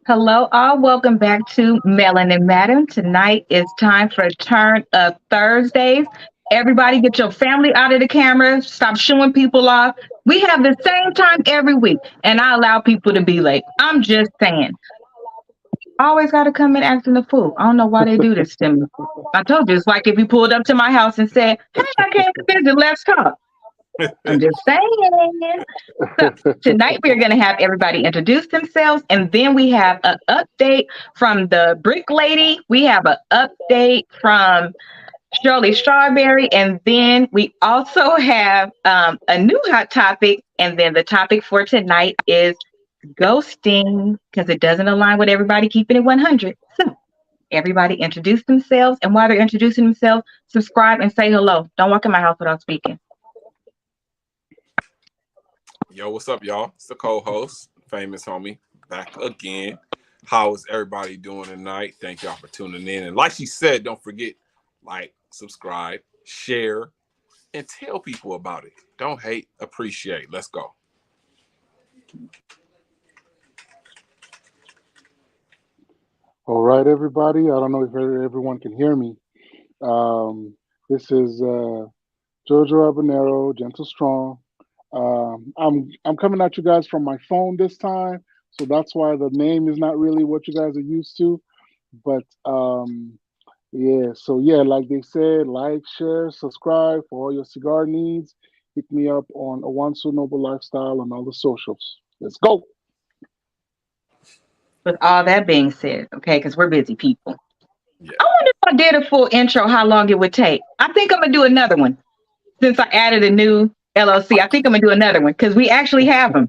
Hello, all. Welcome back to Melanin Madam. Tonight is time for Turn Up Thursdays. Everybody, get your family out of the camera. Stop showing people off. We have the same time every week, and I allow people to be late. I'm just saying. Always got to come in acting the fool. I don't know why they do this to me. I told you, it's like if you pulled up to my house and said, "Hey, I came to visit. Let's talk." I'm just saying. So tonight we're going to have everybody introduce themselves, and then we have an update from the Brick Lady. We have an update from Shirley Strawberry, and then we also have a new hot topic. And then the topic for tonight is ghosting because it doesn't align with everybody keeping it 100. So everybody introduce themselves, and while they're introducing themselves, subscribe and say hello. Don't walk in my house without speaking. Yo, what's up, y'all? It's the co-host, famous homie, back again. How is everybody doing tonight? Thank y'all for tuning in. And like she said, don't forget, like, subscribe, share, and tell people about it. Don't hate, appreciate. Let's go. All right, everybody. I don't know if everyone can hear me. This is Jojo Habanero, Gentle Strong. I'm coming at you guys from my phone this time, so that's why the name is not really what you guys are used to. But yeah, so yeah, like they said, like, share, subscribe for all your cigar needs. Hit me up on Awansu Noble Lifestyle on all the socials. Let's go. With all that being said, okay, because we're busy people. Yeah. I wonder if I did a full intro, how long it would take. I think I'm gonna do another one since I added a new LLC. I think I'm gonna do another one because we actually have them.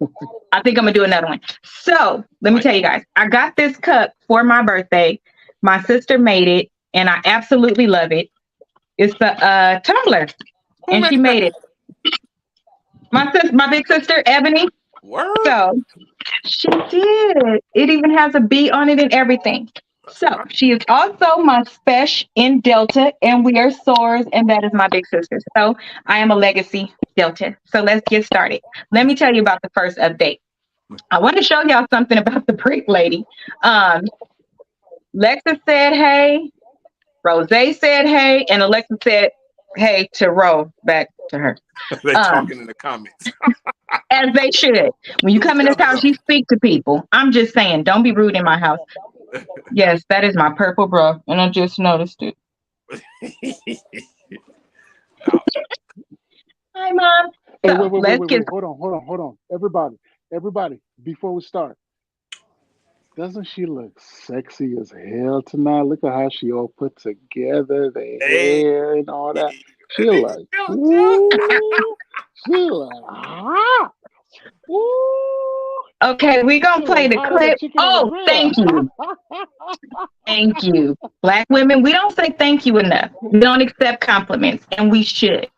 I think I'm gonna do another one. So let me tell you guys, I got this cup for my birthday. My sister made it, and I absolutely love it. It's a tumbler, and she made it. My big sister Ebony. Word. So she did. It even has a B on it and everything. So she is also my special in Delta, and we are Soars, and that is my big sister. So I am a legacy Delta. So let's get started. Let me tell you about the first update. I want to show y'all something about the Brick Lady. Lexa said hey, Rose said hey, and Alexa said hey to Ro back to her. They talking in the comments. As they should. When you come in this house, you speak to people. I'm just saying, don't be rude in my house. Yes, that is my purple bro, and I just noticed it. Hi, Mom. Hey, So, wait. Hold on. Everybody, before we start, doesn't she look sexy as hell tonight? Look at how she all put together, the hair and all that. She like, ooh, she like, ah, ooh. Okay, we gonna She play like the hot as a clip. chicken in the Oh, grill. thank you. Thank you. Black women, we don't say thank you enough. We don't accept compliments, and we should.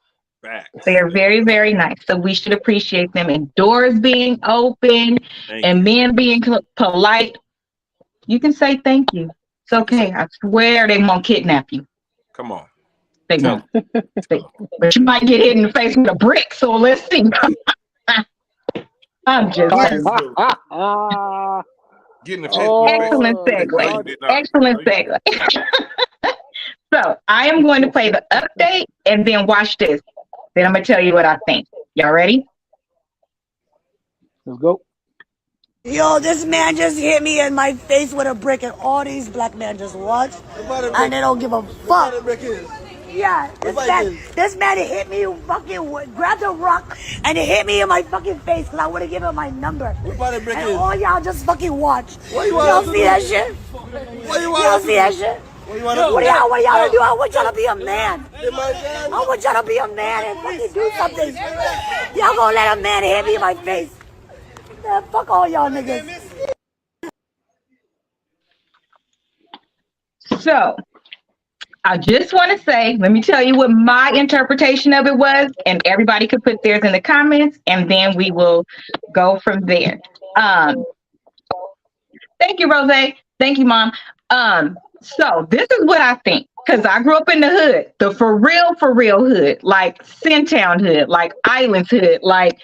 Facts. They are very, very nice. So we should appreciate them. And doors being open Thank and you. men being polite. You can say thank you. It's okay. I swear they won't kidnap you. Come on. They Tell won't. But you might get hit in the face with a brick. So let's see. I'm just saying. Getting the Excellent segue. Excellent segue. So I am going to play the update and then watch this. Then I'm going to tell you what I think. Y'all ready? Let's go. Yo, this man just hit me in my face with a brick, and all these black men just watch, and they don't give a fuck. Yeah, this man hit me, fucking grabbed a rock, and it hit me in my fucking face because I would have given him my number. And all y'all just fucking watch. Y'all see that shit? Y'all see that shit? What y'all do? I want y'all to be a man. I want y'all to be a man and fucking do something. Y'all gonna let a man hit me in my face? Man, fuck all y'all niggas. So I just want to say, let me tell you what my interpretation of it was, and everybody could put theirs in the comments, and then we will go from there. Thank you, Rose. Thank you, Mom. So this is what I think, because I grew up in the hood, the for real hood, like Sintown hood, like Islands hood, like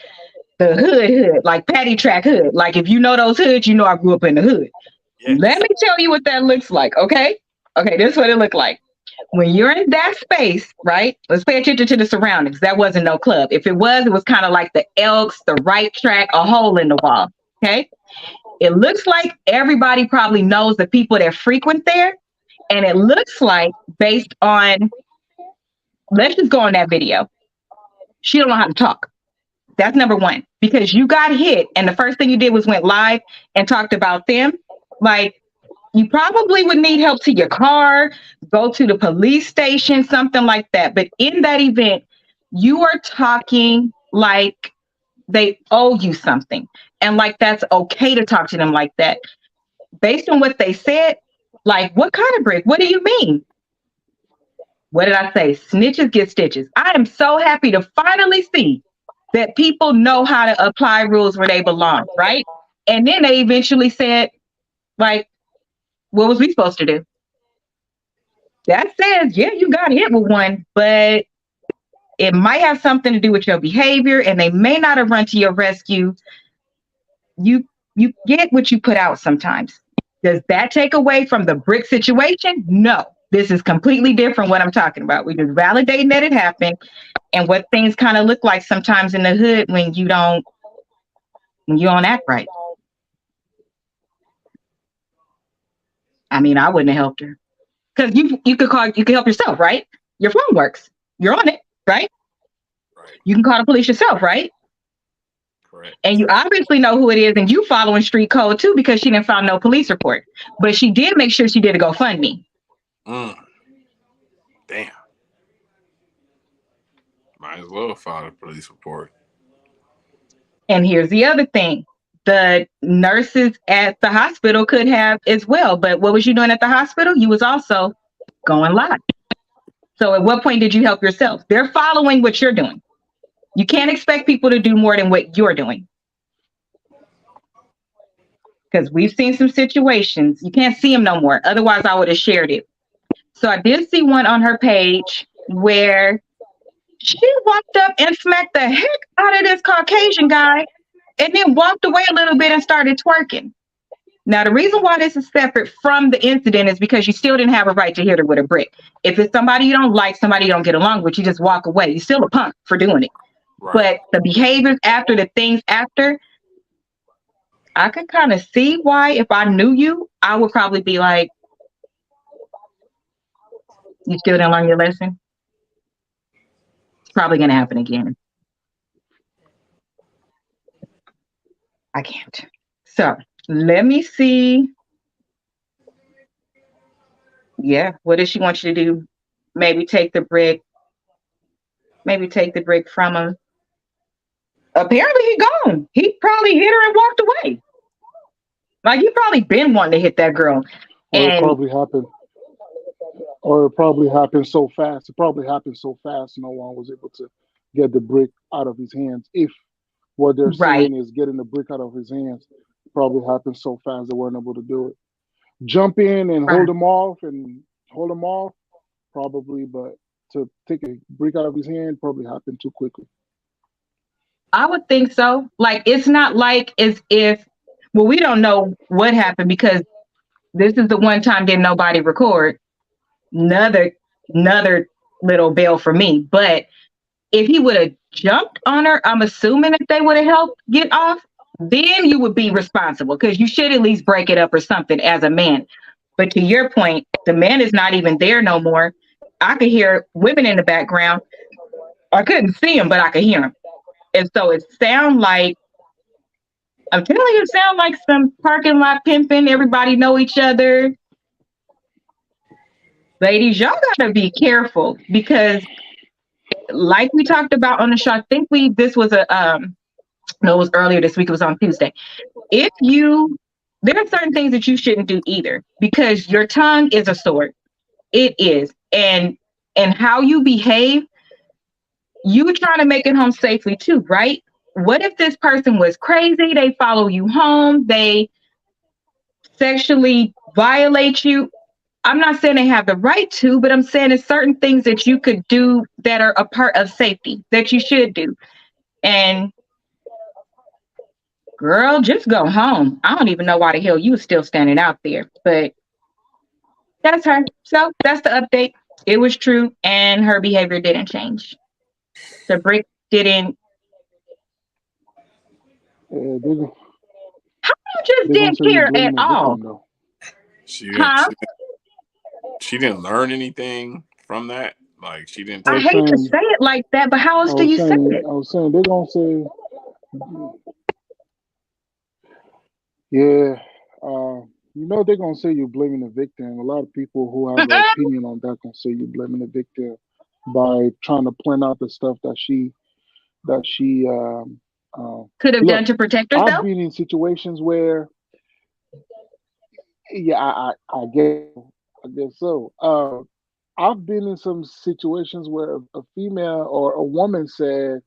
the hood, like Patty Track hood. Like if you know those hoods, you know I grew up in the hood. Yes. Let me tell you what that looks like, okay? Okay, this is what it looked like. When you're in that space, right? Let's pay attention to the surroundings. That wasn't no club. If it was kind of like the Elks, the right track, a hole in the wall, okay? It looks like everybody probably knows the people that frequent there. And it looks like, based on, let's just go on that video. She don't know how to talk. That's number one, because you got hit and the first thing you did was went live and talked about them. Like, you probably would need help to your car, go to the police station, something like that. But in that event, you are talking like they owe you something. And like that's okay to talk to them like that. Based on what they said, like, what kind of brick? What do you mean? What did I say? Snitches get stitches. I am so happy to finally see that people know how to apply rules where they belong, right? And then they eventually said, like, what was we supposed to do? That says, yeah, you got hit with one, but it might have something to do with your behavior, and they may not have run to your rescue. You get what you put out sometimes. Does that take away from the brick situation? No. This is completely different what I'm talking about. We're just validating that it happened and what things kind of look like sometimes in the hood when you don't act right. I mean, I wouldn't have helped her. Because you could help yourself, right? Your phone works. You're on it, right? Right. You can call the police yourself, right? Correct. And you obviously know who it is, and you following street code too, because she didn't file no police report. But she did make sure she did a GoFundMe. Damn. Might as well file a police report. And here's the other thing. The nurses at the hospital could have as well. But what was you doing at the hospital? You was also going live. So at what point did you help yourself? They're following what you're doing. You can't expect people to do more than what you're doing. Because we've seen some situations. You can't see them no more. Otherwise, I would have shared it. So I did see one on her page where she walked up and smacked the heck out of this Caucasian guy and then walked away a little bit and started twerking. Now, the reason why this is separate from the incident is because you still didn't have a right to hit her with a brick. If it's somebody you don't like, somebody you don't get along with, you just walk away. You're still a punk for doing it. Right. But the behaviors after, the things after, I could kind of see why, if I knew you, I would probably be like, you still didn't learn your lesson? It's probably going to happen again. I can't. So let me see. Yeah, what does she want you to do? Maybe take the brick. Maybe take the brick from him. Apparently he gone. He probably hit her and walked away. Like, he probably been wanting to hit that girl. Or it probably happened. Or it probably happened so fast. It probably happened so fast no one was able to get the brick out of his hands. If what they're saying is getting the brick out of his hands, it probably happened so fast they weren't able to do it. Jump in and hold him off, probably, but to take a brick out of his hand probably happened too quickly. I would think so. Like, it's not like as if, well, we don't know what happened because this is the one time didn't nobody record. Another little bell for me. But if he would have jumped on her, I'm assuming that they would have helped get off, then you would be responsible because you should at least break it up or something as a man. But to your point, the man is not even there no more. I could hear women in the background. I couldn't see him, but I could hear him. And so it sound like, I'm telling you, it sound like some parking lot pimping. Everybody know each other. Ladies, y'all gotta be careful because, like we talked about on the show, I think this was it was earlier this week. It was on Tuesday. There are certain things that you shouldn't do either because your tongue is a sword. It is, and how you behave, you trying to make it home safely too, right? What if this person was crazy? They follow you home. They sexually violate you. I'm not saying they have the right to, but I'm saying there's certain things that you could do that are a part of safety that you should do. And Girl, just go home. I don't even know why the hell you was still standing out there, but that's her. So that's the update. It was true, and her behavior didn't change. The brick didn't. They're, You just they're gonna didn't say you're care at blaming the all, victim, though. She didn't. huh? She didn't learn anything from that. Like she didn't I I take. was hate to saying, say it like that, but how else do you say it? I was saying they're gonna say, yeah. They're gonna say you're blaming the victim. A lot of people who have an opinion on that gonna say you're blaming the victim by trying to point out the stuff that she. Could have done Look, to protect I've herself. been in situations where, yeah, I guess so. I've been in some situations where a female or a woman said,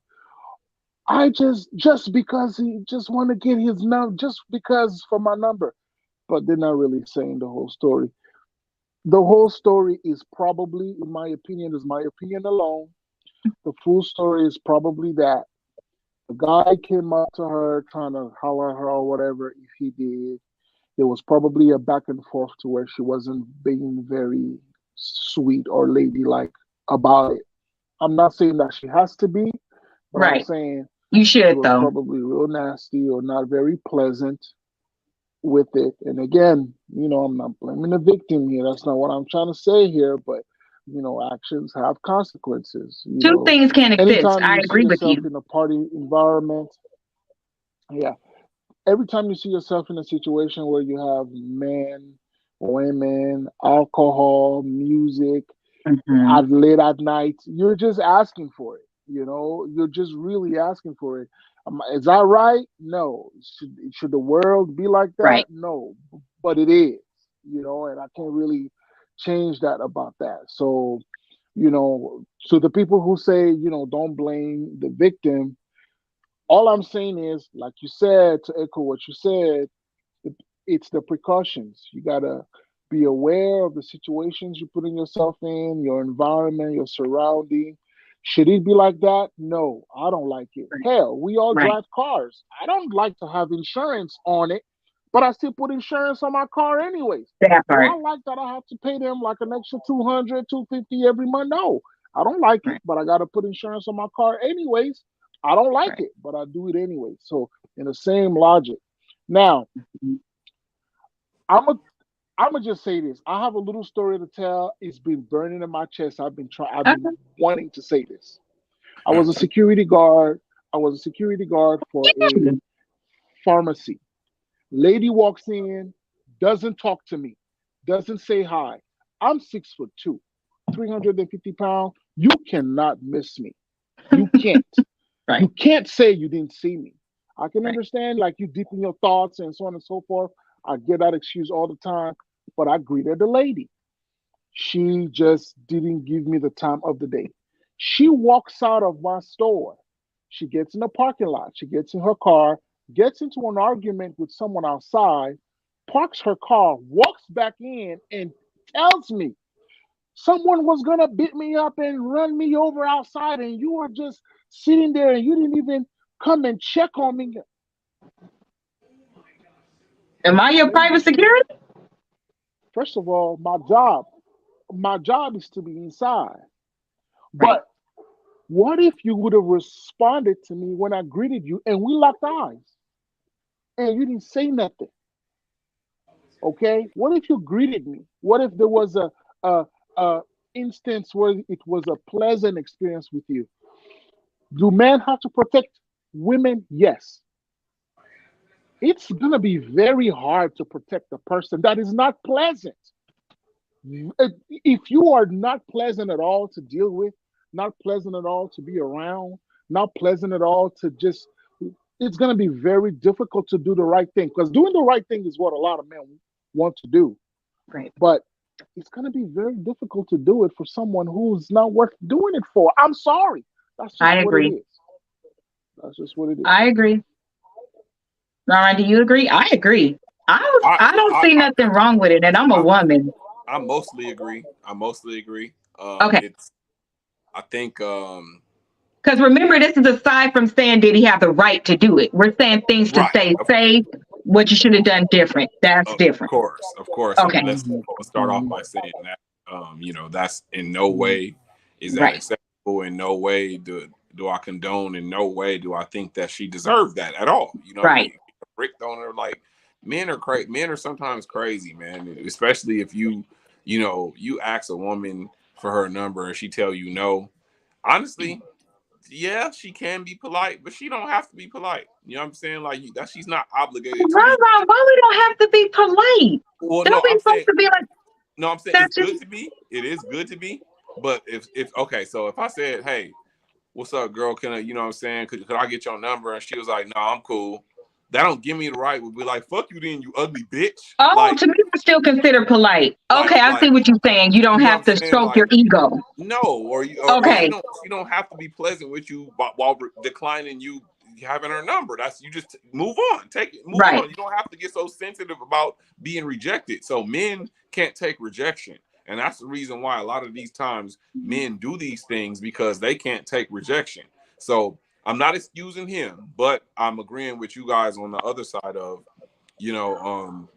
"I just because he just want to get his number, just because for my number," but they're not really saying the whole story. The whole story is probably, in my opinion, is my opinion alone. The full story is probably that the guy came up to her trying to holler at her or whatever. If he did, there was probably a back and forth to where she wasn't being very sweet or ladylike about it. I'm not saying that she has to be, but I'm Right. saying You she should was though. probably real nasty or not very pleasant with it. And again, I'm not blaming the victim here. That's not what I'm trying to say here, but actions have consequences. Two things can exist. Anytime I you see agree with yourself you. in a party environment, yeah, every time you see yourself in a situation where you have men, women, alcohol, music, Hmm. at late at night, you're just asking for it. You're just really asking for it. Is that right? No. Should the world be like that? Right. No, but it is. And I can't really change that about that. So, to the people who say, don't blame the victim, all I'm saying is, like you said, to echo what you said, it's the precautions. You gotta be aware of the situations you're putting yourself in, your environment, your surrounding. Should it be like that? No, I don't like it. Right. Hell, we all Right. drive cars. I don't like to have insurance on it, but I still put insurance on my car anyways. That Do I part. like that I have to pay them like an extra 200, 250 every month? No, I don't like it, Right. but I got to put insurance on my car anyways. I don't like Right. it, but I do it anyway. So, in the same logic. Now, Mhm. I'm a I'm gonna just say this. I have a little story to tell. It's been burning in my chest. I've been Okay. wanting to say this. I was a security guard. I was a security guard for a pharmacy. Lady walks in, doesn't talk to me, doesn't say hi. I'm 6'2", 350 pounds. You cannot miss me. You can't. You Right. can't say you didn't see me. I can Right. understand, like, you deep in your thoughts and so on and so forth. I get that excuse all the time, but I greeted the lady. She just didn't give me the time of the day. She walks out of my store. She gets in the parking lot. She gets in her car, gets into an argument with someone outside, parks her car, walks back in, and tells me someone was going to beat me up and run me over outside, and you were just sitting there and you didn't even come and check on me. Am I your Lady, private security? first of all, my job is to be inside. Right. But what if you would have responded to me when I greeted you and we locked eyes and you didn't say nothing? Okay. What if you greeted me? What if there was a, a instance where it was a pleasant experience with you? Do men have to protect women? Yes. It's gonna be very hard to protect a person that is not pleasant. If you are not pleasant at all to deal with, not pleasant at all to be around, not pleasant at all to just, it's going to be very difficult to do the right thing, because doing the right thing is what a lot of men want to do. Right. But it's going to be very difficult to do it for someone who's not worth doing it for. I'm sorry. That's just I what it agree. is. That's just what it is. I agree. Ryan, do you agree? I agree. I I don't I see I, nothing wrong with it, and I'm a I, woman. I mostly agree. I mostly agree. Okay. It's I think Because remember, this is aside from saying did he have the right to do it. We're saying things to Right. stay safe, what you should have done different. That's Of different. course, of course. So Okay. let's start off by saying that that's in no way is that Right. acceptable. In no way do I condone. In no way do I think that she deserved that at all. You know what I Right. mean? Brick on her, like men are crazy. Men are sometimes crazy, man. Especially if you ask a woman for her number and she tell you no. Honestly, yeah, she can be polite, but she don't have to be polite. You know what I'm saying? Like that, she's not obligated to be. Why we don't have to be polite? Well, Don't no, we I'm supposed saying to be like no, I'm saying it's that's just good to be. It is good to be. But if okay, so if I said, hey, what's up, girl? Can I, you know what I'm saying? Could I get your number? And she was like, no, I'm cool. That don't give me the right to be like, fuck you then, you ugly bitch. oh, to me it's still considered polite. Okay, I see Like, what you're saying. You don't you know what have I'm to saying? stroke Like, your ego. no, or Okay. she don't have to be pleasant with you while declining you having her number. That's you just move on, move Right. on. You don't have to get so sensitive about being rejected. So men can't take rejection, and that's the reason why a lot of these times men do these things because they can't take rejection. So I'm not excusing him, but I'm agreeing with you guys on the other side of, you know,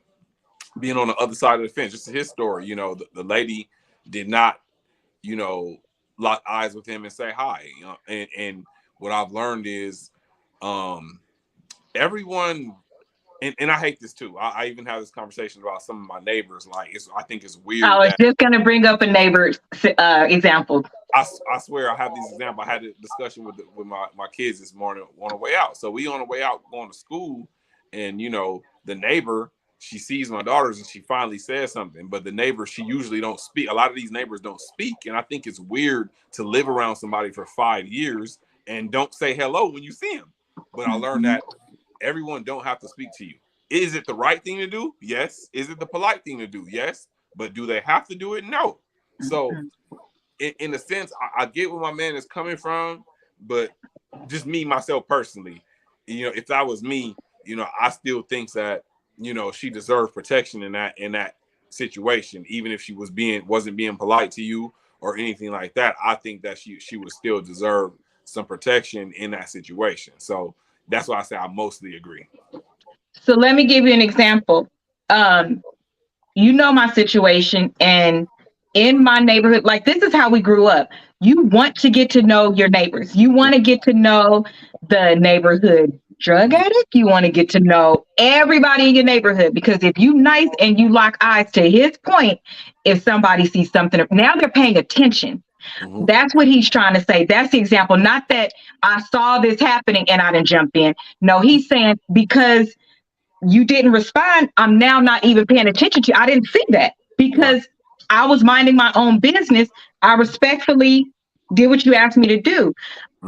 being on the other side of the fence. Just his story, the lady did not lock eyes with him and say hi. And what I've learned is everyone, and I hate this too. I even have this conversation about some of my neighbors. Like, I think it's I weird was that just gonna bring up a neighbor's example. I swear I have these examples. I had a discussion with my kids this morning on the way out. So we on the way out going to school, and the neighbor, she sees my daughters and she finally says something. But the neighbor, she usually don't speak. A lot of these neighbors don't speak, and I think it's weird to live around somebody for 5 years and don't say hello when you see them. But I learned that everyone don't have to speak to you. Is it the right thing to do? Yes. Is it the polite thing to do? Yes. But do they have to do it? No. So in a sense, I get where my man is coming from, but just me, myself personally, if that was me, I still think that, she deserved protection in that situation, even if she wasn't being polite to you or anything like that. I think that she would still deserve some protection in that situation. So that's why I say I mostly agree. So let me give you an example. Um, my situation, and in my neighborhood, like this is how we grew up. You want to get to know your neighbors. You want to get to know the neighborhood drug addict. You want to get to know everybody in your neighborhood, because if you nice and you lock eyes, to his point, if somebody sees something, now they're paying attention. Mm-hmm. That's what he's trying to say. That's the example. Not that I saw this happening and I didn't jump in. No, he's saying because you didn't respond, I'm now not even paying attention to you. I didn't see that because I was minding my own business. I respectfully did what you asked me to do.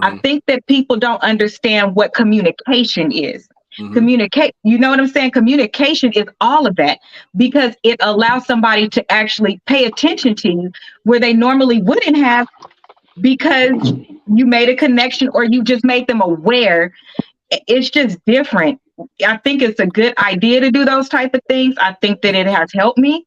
I Mm-hmm. think that people don't understand what communication is. Mm-hmm. Communicate, you know what I'm saying? Communication is all of that, because it allows somebody to actually pay attention to you where they normally wouldn't have, because you made a connection or you just made them aware. It's just different. I think it's a good idea to do those type of things. I think that it has helped me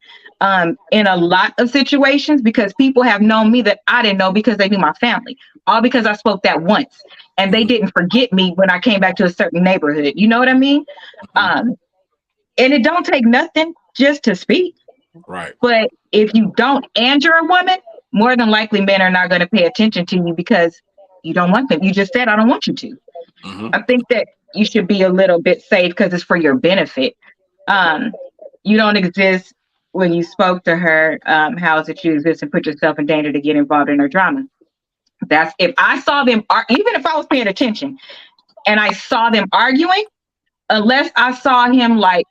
in a lot of situations, because people have known me that I didn't know because they knew my family, all because I spoke that once and they didn't forget me when I came back to a certain neighborhood. You know what I mean? And it don't take nothing just to speak. Right. But if you don't, and you're a woman, more than likely men are not going to pay attention to you because you don't want them. You just said, I don't want you to. Mm-hmm. I think that you should be a little bit safe because it's for your benefit. You don't exist when you spoke to her. How is it you exist and put yourself in danger to get involved in her drama? That's if I saw them, even if I was paying attention and I saw them arguing, unless I saw him like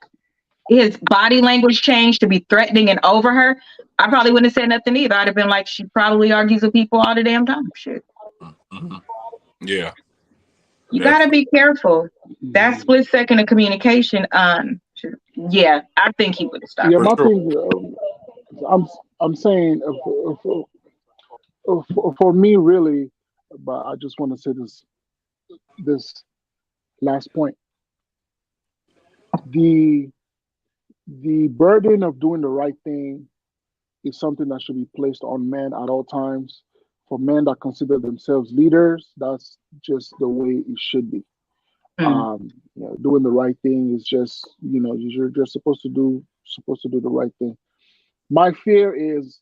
his body language change to be threatening and over her, I probably wouldn't have said nothing either. I'd have been like, she probably argues with people all the damn time. Shit. Mm-hmm. Yeah. You gotta be careful. That split second of communication. Yeah, I think he would have stopped. Yeah, For my sure. thing, I'm saying for me really, but I just want to say this last point. The burden of doing the right thing is something that should be placed on men at all times, for men that consider themselves leaders, that's just the way it should be. Mm, Doing the right thing is just, you're just supposed to do the right thing. My fear is,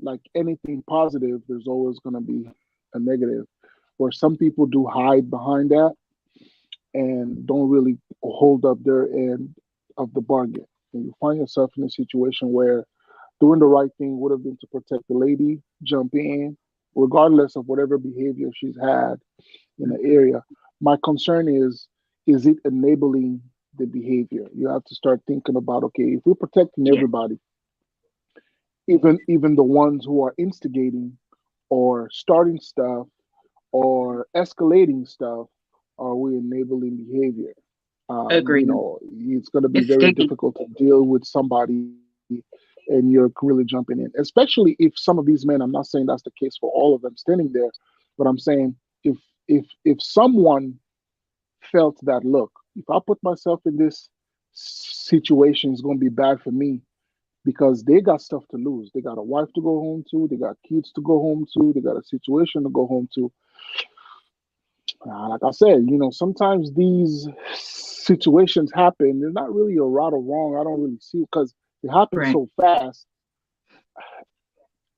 like anything positive, there's always going to be a negative, where some people do hide behind that and don't really hold up their end of the bargain. And you find yourself in a situation where doing the right thing would have been to protect the lady, jump in, regardless of whatever behavior she's had in the area. My concern is it enabling the behavior? You have to start thinking about, okay, if we're protecting yeah, everybody, even the ones who are instigating or starting stuff or escalating stuff, are we enabling behavior? agreed. It's going to be It's very sticky. difficult to deal with somebody and you're really jumping in, especially if some of these men, I'm not saying that's the case for all of them standing there, but I'm saying if if someone felt that, look, if I put myself in this situation, it's going to be bad for me, because they got stuff to lose. They got a wife to go home to, they got kids to go home to, they got a situation to go home to. Like I said, sometimes these situations happen. They're not really a right or wrong. I don't really see it because it happens Right. so fast.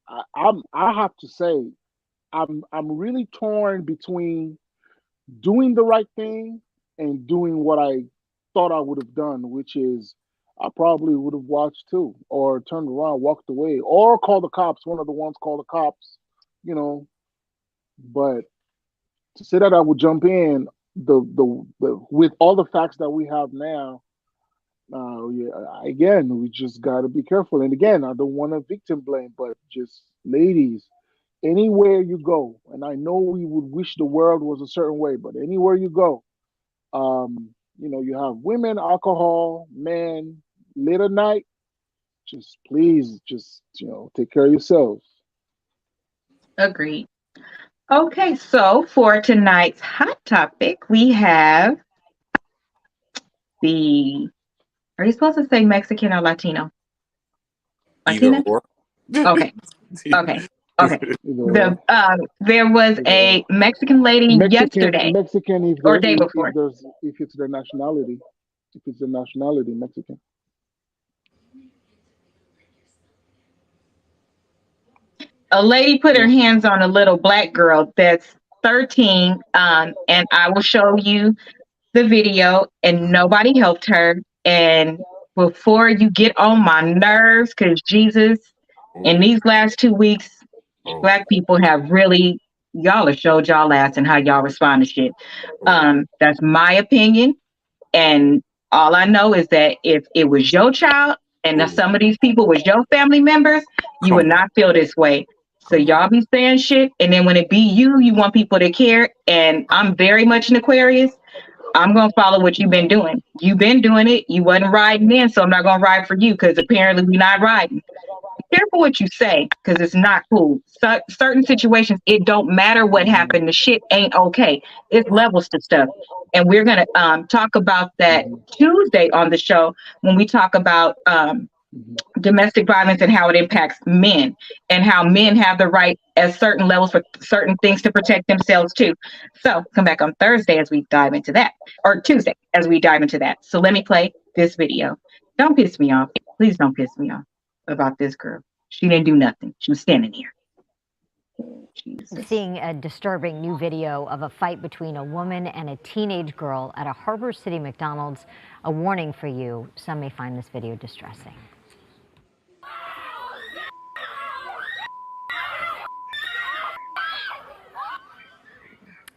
I have to say, I'm really torn between doing the right thing and doing what I thought I would have done, which is I probably would have watched too, or turned around, walked away, or called the cops. One of the ones called the cops, you know. But to say that I would jump in, the with all the facts that we have now, yeah, again, we just got to be careful. And again, I don't want to victim blame, but just ladies, anywhere you go, and I know we would wish the world was a certain way, but anywhere you go, you have women, alcohol, men, late at night. Just please, just take care of yourselves. Agreed. Okay, so for tonight's hot topic, we have the. Are you supposed to say Mexican or Latino? Either Latina? or. Okay, okay, okay. Either There was either or. a Mexican lady Mexican, yesterday Mexican, or day before. if it's their nationality, if it's the nationality Mexican. A lady put her Yeah. hands on a little black girl that's 13, and I will show you the video, and nobody helped her. And before you get on my nerves, because Jesus, in Oh, these last 2 weeks, oh, black people have really, y'all have showed y'all ass and how y'all respond to shit. oh. That's my opinion. And all I know is that if it was your child and Oh. some of these people was your family members, you Come would on, not feel this way. So come on. y'all be saying shit, and then when it be you, you want people to care. And I'm very much an Aquarius. I'm gonna follow what you've been doing. You've been doing it. You wasn't riding in, so I'm not gonna ride for you because apparently we're not riding. Careful what you say because it's not cool. Certain situations, it don't matter what Hmm. happened. The shit ain't okay. It's levels to stuff, and we're gonna talk about that Hmm. Tuesday on the show when we talk about Hmm. domestic violence and how it impacts men and how men have the right at certain levels for certain things to protect themselves too. So come back on Thursday as we dive into that, or Tuesday as we dive into that. So let me play this video. Don't piss me off. Please don't piss me off about this girl. She didn't do nothing. She was standing here. Jesus. Seeing a disturbing new video of a fight between a woman and a teenage girl at a Harbor City McDonald's. A warning for you, some may find this video distressing.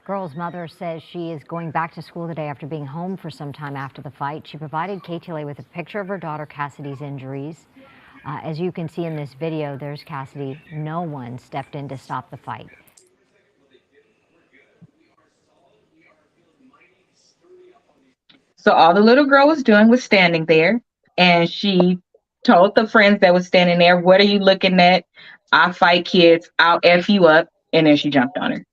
Girl's mother says she is going back to school today after being home for some time after the fight. She provided KTLA with a picture of her daughter Cassidy's injuries. As you can see in this video, there's Cassidy. No one stepped in to stop the fight. So all the little girl was doing was standing there, and she told the friends that was standing there, "What are you looking at? I fight kids. I'll F you up." And then she jumped on her.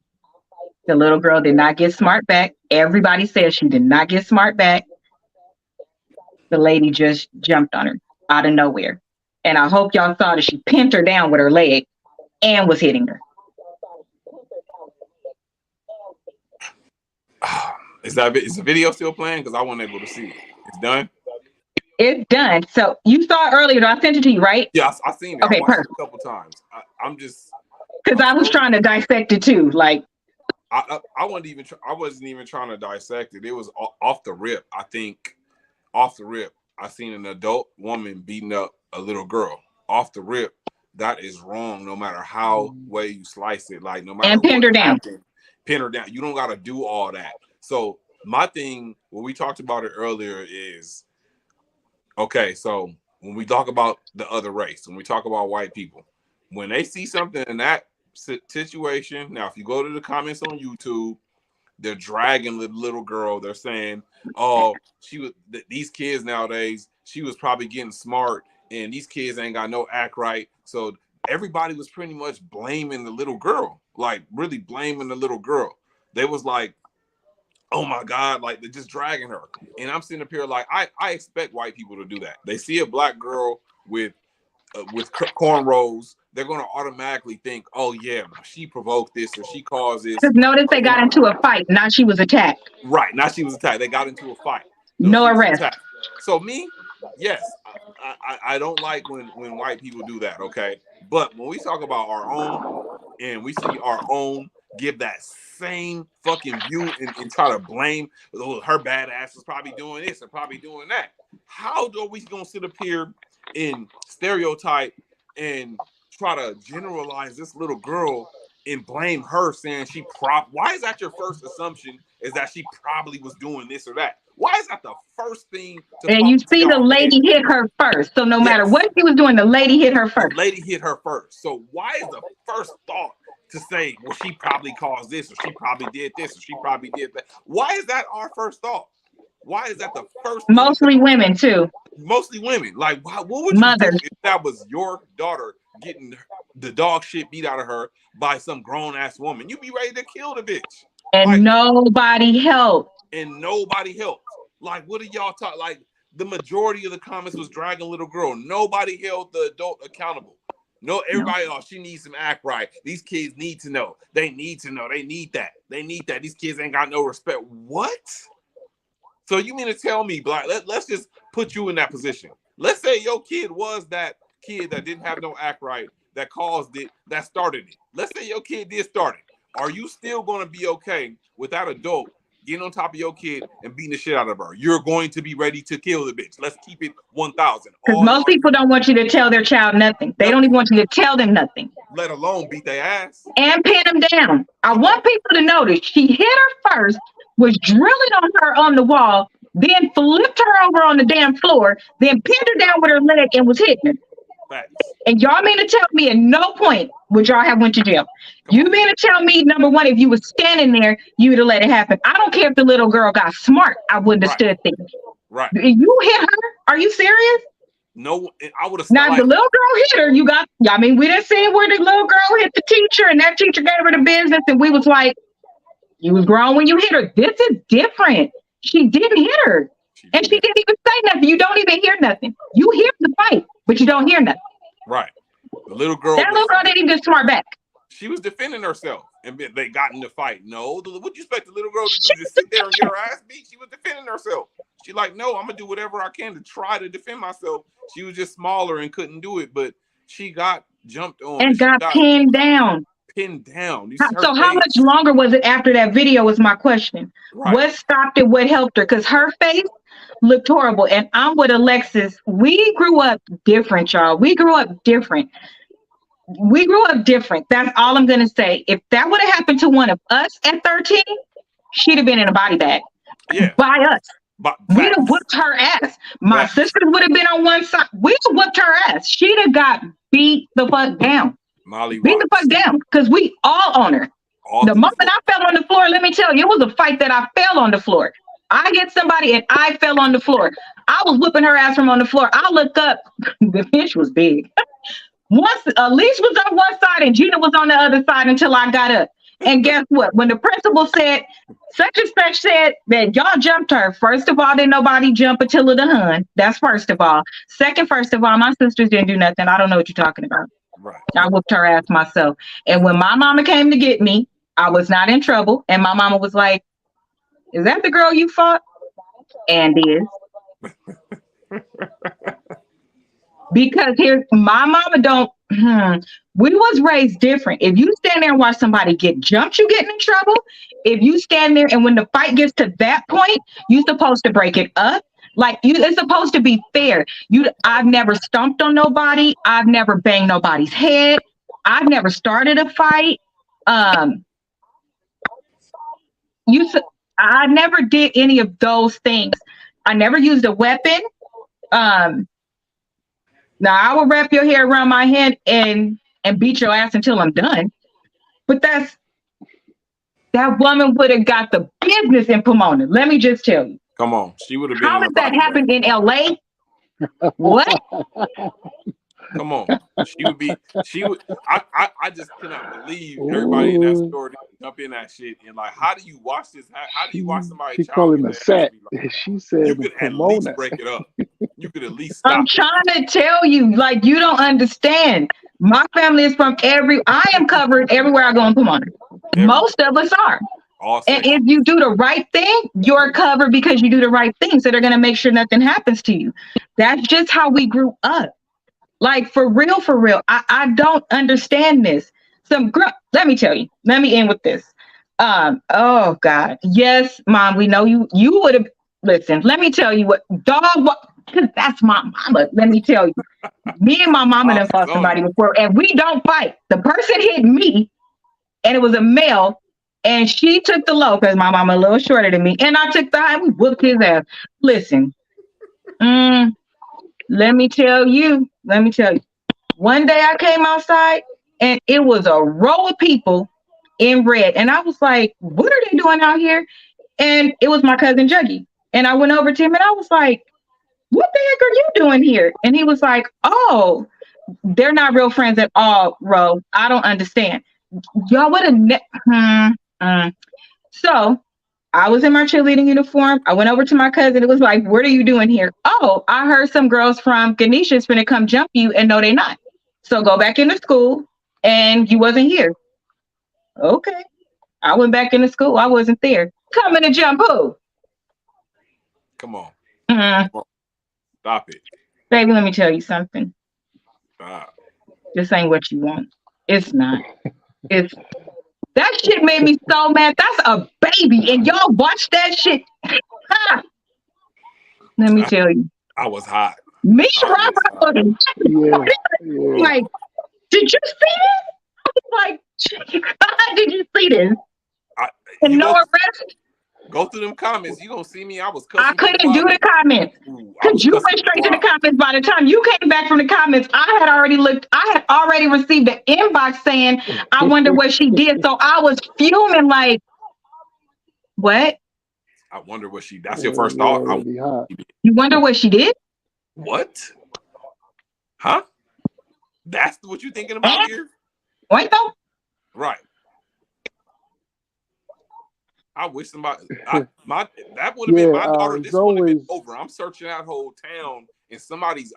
The little girl did not get smart back. Everybody says she did not get smart back. The lady just jumped on her out of nowhere. And I hope y'all saw that she pinned her down with her leg and was hitting her. Is the video still playing? Because I wasn't able to see it. It's done. It's done. So you saw it earlier. I sent it to you, right? Yeah, I seen it. Okay, I watched it a couple times. I'm just because I was trying to dissect it too. Like I wasn't even trying to dissect it. It was off the rip. I think off the rip, I seen an adult woman beating up a little girl. Off the rip, that is wrong. No matter how way you slice it, like no matter and pinned her down. Pin her down. You don't got to do all that. So my thing, when we talked about it earlier, is okay. So when we talk about the other race, when we talk about white people, when they see something in that situation, now if you go to the comments on YouTube, they're dragging the little girl. They're saying, "Oh, these kids nowadays. She was probably getting smart, and these kids ain't got no act right." So everybody was pretty much blaming the little girl, like really blaming the little girl. They was like, "Oh my God," like they're just dragging her. And I'm sitting up here like, I expect white people to do that. They see a black girl with cornrows, they're going to automatically think, "Oh yeah, she provoked this or she caused this." Because notice they got into a fight. Now she was attacked. Right. Now she was attacked. They got into a fight. No arrest. So me, yes, I don't like when white people do that. Okay. But when we talk about our own and we see our own give that same fucking view and try to blame, "Oh, her bad ass is probably doing this and probably doing that." How are we going to sit up here and stereotype and try to generalize this little girl and blame her, saying why is that your first assumption, is that she probably was doing this or that? Why is that the first thing and you see the lady hit her first, so no matter what she was doing, the lady hit her first. The lady hit her first. So why is the first thought to say, "Well, she probably caused this, or she probably did this, or she probably did that"? Why is that our first thought? Why is that the first? Mostly women too. Mostly women. Like, what would you do if that was your daughter getting the dog shit beat out of her by some grown ass woman? You'd be ready to kill the bitch. And like, nobody helped. And nobody helped. Like, what are y'all talking? Like, the majority of the comments was dragging little girl. Nobody held the adult accountable. No, everybody, "Oh, she needs some act right. These kids need to know. They need to know. They need that. They need that. These kids ain't got no respect." What? So you mean to tell me, Black, let's just put you in that position. Let's say your kid was that kid that didn't have no act right, that caused it, that started it. Let's say your kid did start it. Are you still going to be okay with that adult getting on top of your kid and beating the shit out of her? You're going to be ready to kill the bitch. Let's keep it 1,000. Because most people don't want you to tell their child nothing. They don't even want you to tell them nothing. Let alone beat their ass. And pin them down. I want people to notice she hit her first, was drilling on her on the wall, then flipped her over on the damn floor, then pinned her down with her leg and was hitting her. Facts. And y'all mean to tell me at no point would y'all have went to jail? You mean to tell me, number one, if you was standing there, you would have let it happen? I don't care if the little girl got smart. I wouldn't have stood there. Right. You hit her? Are you serious? No, I would have. Now, the little girl hit her. We didn't see where the little girl hit the teacher and that teacher gave her the business. And we was like, you was grown when you hit her. This is different. She didn't hit her. And she didn't even say nothing. You don't even hear nothing. You hear the fight, but you don't hear nothing. Right. The little girl. That little girl didn't even get smart back. She was defending herself, and they got in the fight. No, what you expect the little girl to do? Just sit there and get her ass beat? She was defending herself. She like, "No, I'm gonna do whatever I can to try to defend myself." She was just smaller and couldn't do it, but she got jumped on and got pinned down. Pinned down. So how much longer was it after that video was my question. Right. What stopped it? What helped her? Because her face looked horrible. And I'm with Alexis. We grew up different, y'all. We grew up different. That's all I'm going to say. If that would have happened to one of us at 13, she'd have been in a body bag. Yeah. By us. We'd have whooped her ass. My sisters would have been on one side. We'd have whooped her ass. She'd have got beat the fuck down. Molly beat the fuck down. Because we all on her. The moment I fell on the floor, let me tell you, it was a fight that I fell on the floor. I hit somebody and I fell on the floor. I was whipping her ass from on the floor. I looked up. The bitch was big. Once Elise was on one side and Gina was on the other side until I got up. And guess what? When the principal said, such and such said that y'all jumped her, first of all, didn't nobody jump Attila the Hun. That's first of all. Second, first of all, my sisters didn't do nothing. I don't know what you're talking about. Right. I whooped her ass myself. And when my mama came to get me, I was not in trouble. And my mama was like, Is that the girl you fought? And is. Because here's my mama don't we was raised different. If you stand there and watch somebody get jumped, you getting in trouble. If you stand there and when the fight gets to that point, you're supposed to break it up. Like it's supposed to be fair. I've never stomped on nobody. I've never banged nobody's head. I've never started a fight. Um, you, s- I never did any of those things. I never used a weapon. Um, Now I will wrap your hair around my head and beat your ass until I'm done. But that woman would have got the business in Pomona. Let me just tell you. Come on. She would have been How in does the that body bag. happen in LA? What? Come on. She would I just cannot believe everybody in that store didn't jump in that shit and like how do you watch this? How do you watch somebody She child calling get the their ass set. beat like She said you could at Pomona. least break it up. You could at least I'm stop it. trying to tell you, like you don't understand. My family is from I am covered everywhere I go in Pomona. Everywhere. Most of us are. All And sections. if you do the right thing, you're covered because you do the right things. So they're going to make sure nothing happens to you. That's just how we grew up. Like for real, for real. I don't understand this. Let me tell you. Let me end with this. Oh God. Yes, mom, we know you would have listen, let me tell you because that's my mama. Let me tell you. Me and my mama done fought somebody before, and we don't fight. The person hit me, and it was a male, and she took the low because my mama a little shorter than me, and I took the high. We whooped his ass. Listen, mm, let me tell you. Let me tell you. One day I came outside, and it was a row of people in red, and I was like, "What are they doing out here?" And it was my cousin Juggy, and I went over to him, and I was like, "What the heck are you doing here?" And he was like, "Oh, they're not real friends at all, Ro. I don't understand. Y'all would have So I was in my cheerleading uniform. I went over to my cousin. It was like, what are you doing here? Oh, I heard some girls from Ganesha's finna come jump you, and no, they not. So go back into school, and you wasn't here. Okay. I went back into school. I wasn't there. Coming to jump who? Come on. Mm, Come on. Stop it. baby, let me tell you something. Stop. This ain't what you want. It's not. It's that shit made me so mad. That's a baby, and y'all watch that shit. Ha! Let me tell you. I was hot. Me I and was hot. Robert was Yeah. like, did you see this? I was like, did you see this? And You no arrest. go through them comments. You gonna see me. I was I cussing couldn't people do out. the comments I because was you cussing went straight people to the out. comments. By the time you came back from the comments, I had already looked. I had already received an inbox saying, "I wonder what she did." So I was fuming. Like, what? I wonder what she. That's your first thought. Already hot. You wonder what she did? What? Huh? That's what you thinking about here? Wait though. Right. I wish somebody. That would have been my daughter. This would have been over. I'm searching that whole town, and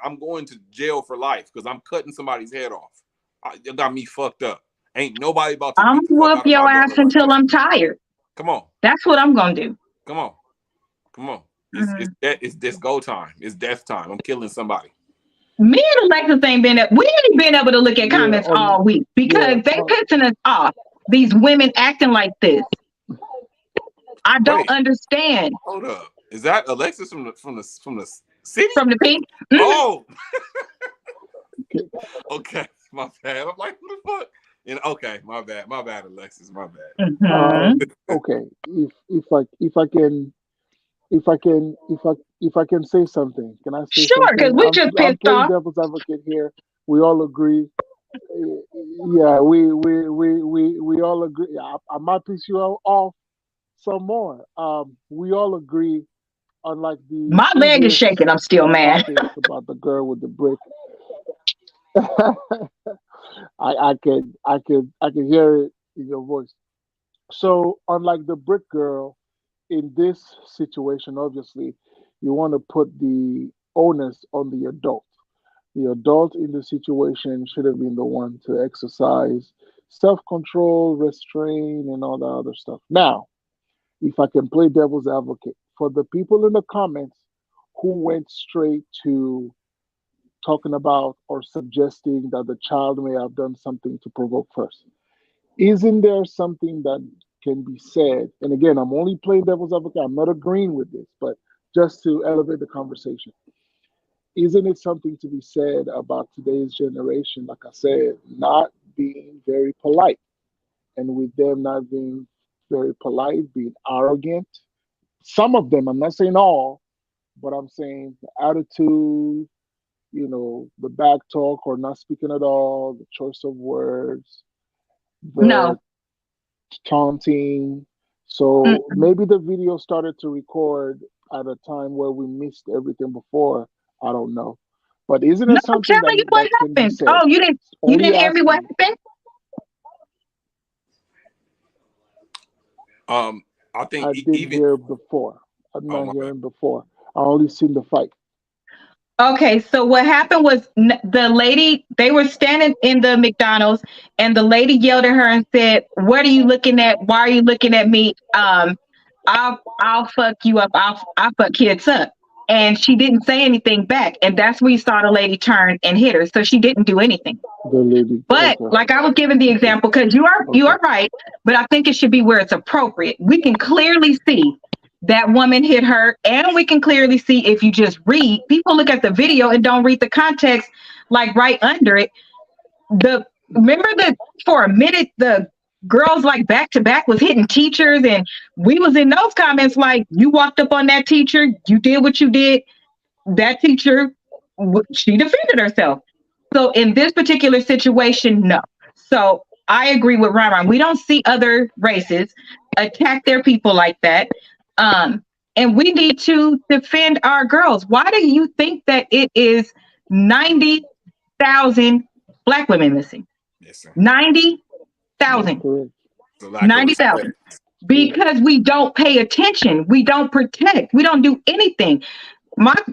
I'm going to jail for life because I'm cutting somebody's head off. You got me fucked up. Ain't nobody about to I'm beat the fuck whoop out of your my ass daughter like until that. I'm tired. Come on. That's what I'm gonna do. Come on. Come on. It's go time. It's death time. I'm killing somebody. Me and Alexis ain't we ain't been able to look at comments all week because they pissing us off. These women acting like this. I don't understand. Hold up. Is that Alexis from the city? From the pink? Oh. Okay. My bad. I'm like, what the fuck? And okay, my bad, Alexis, my bad. Mm-hmm. Okay, if I can say something, can I say sure, something? because we just I'm pissed playing off. devil's advocate here. We all agree. Yeah, we all agree. I might piss you off some more. We all agree on like the My leg is previous shaking. I'm still mad. topics about the girl with the brick. I can hear it in your voice. So unlike the brick girl, in this situation, obviously, you want to put the onus on the adult. The adult in the situation should have been the one to exercise self control, restraint, and all that other stuff. Now, if I can play devil's advocate, for the people in the comments who went straight to talking about or suggesting that the child may have done something to provoke first, isn't there something that can be said? And again, I'm only playing devil's advocate. I'm not agreeing with this, but just to elevate the conversation, isn't it something to be said about today's generation, like I said, not being very polite? And with them not being very polite, being arrogant, some of them, I'm not saying all, but I'm saying the attitude, the back talk or not speaking at all, the choice of words, No. the taunting. So Mm-mm. maybe the video started to record at a time where we missed everything before. I don't know. But isn't No, it I'm something telling that you what that can be happened. said? Oh, you Only didn't hear me what asking. happened? I think I didn't even hear before. I'm oh not my bad. hearing before. I only seen the fight. Okay, so what happened was the lady, they were standing in the McDonald's and the lady yelled at her and said, "What are you looking at? Why are you looking at me? I'll fuck you up. I'll fuck kids up." And she didn't say anything back. And that's where you saw the lady turn and hit her. So she didn't do anything. The lady. But Okay. like I was giving the Okay. example, because you Okay. are right, but I think it should be where it's appropriate. We can clearly see that woman hit her, and we can clearly see, if you just read, people look at the video and don't read the context, like right under it. The Remember that for a minute the girls like back to back was hitting teachers, and we was in those comments like, you walked up on that teacher, you did what you did, that teacher, she defended herself. So in this particular situation, no. So I agree with Ryan. We don't see other races attack their people like that. And we need to defend our girls. Why do you think that it is 90,000 black women missing? Listen, 90,000. Correct. the lack of 90,000. respect. Yeah. Because we don't pay attention. We don't protect. We don't do anything.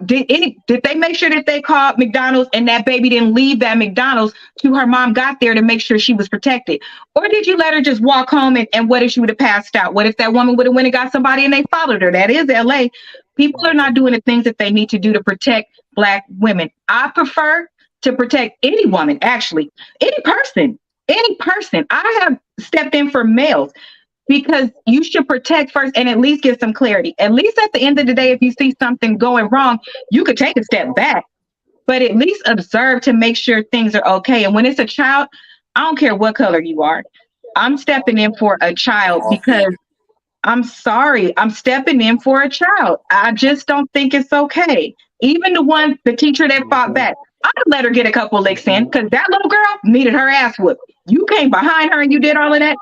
Did they make sure that they called McDonald's and that baby didn't leave that McDonald's till her mom got there to make sure she was protected? Or did you let her just walk home, and what if she would have passed out? What if that woman would have went and got somebody and they followed her? That is LA. People are not doing the things that they need to do to protect black women. I prefer to protect any woman, actually, any person, any person. I have stepped in for males, because you should protect first and at least get some clarity. At least at the end of the day, if you see something going wrong, you could take a step back, but at least observe to make sure things are okay. And when it's a child, I don't care what color you are. I'm stepping in for a child All because female. I'm sorry. I'm stepping in for a child. I just don't think it's okay. Even the teacher that fought Okay. back, I'd let her get a couple licks in, because that little girl needed her ass whooped. You came behind her and you did all of that.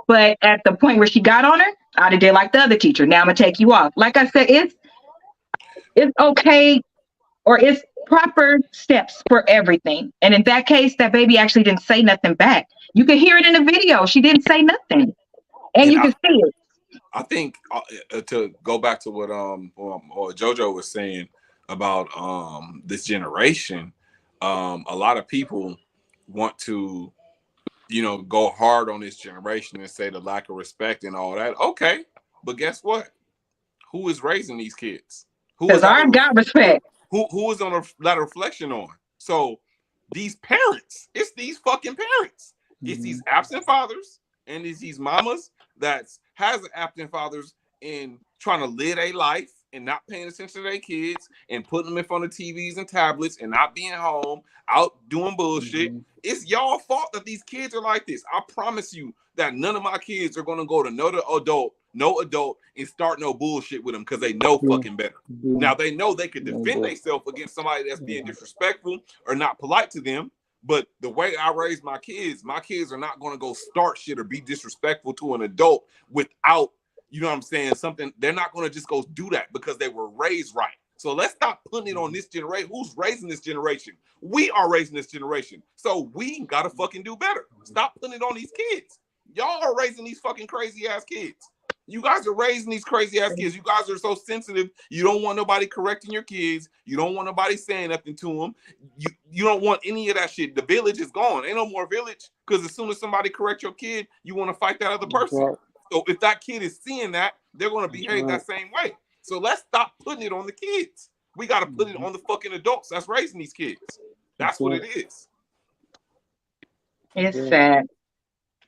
But at the point where she got on her, I'd have did like the other teacher. Now I'm gonna take you off. Like I said, it's okay, or it's proper steps for everything. And in that case, that baby actually didn't say nothing back. You can hear it in the video. She didn't say nothing, and And you can see it. I think to go back to what or JoJo was saying about this generation, a lot of people want to go hard on this generation and say the lack of respect and all that. Okay, but guess what? Who is raising these kids? Who is Because that? I got respect. Who is on that reflection on? So these parents, it's these fucking parents. It's these absent fathers and it's these mamas that has absent fathers in trying to live a life and not paying attention to their kids and putting them in front of TVs and tablets and not being home, out doing bullshit. It's y'all fault that these kids are like this. I promise you that none of my kids are going to go to no adult and start no bullshit with them, because they know fucking better. Now they know they could defend themselves against somebody that's being disrespectful or not polite to them. But the way I raise my kids are not going to go start shit or be disrespectful to an adult without, you know what I'm saying, something. They're not going to just go do that because they were raised right. So let's stop putting it on this generation. Who's raising this generation? We are raising this generation. So we got to fucking do better. Stop putting it on these kids. Y'all are raising these fucking crazy ass kids. You guys are raising these crazy ass kids. You guys are so sensitive. You don't want nobody correcting your kids. You don't want nobody saying nothing to them. You don't want any of that shit. The village is gone. Ain't no more village, because as soon as somebody corrects your kid, you want to fight that other person. So if that kid is seeing that, they're going to behave that same way. So let's stop putting it on the kids. We got to put it on the fucking adults that's raising these kids. That's what it is. It's sad.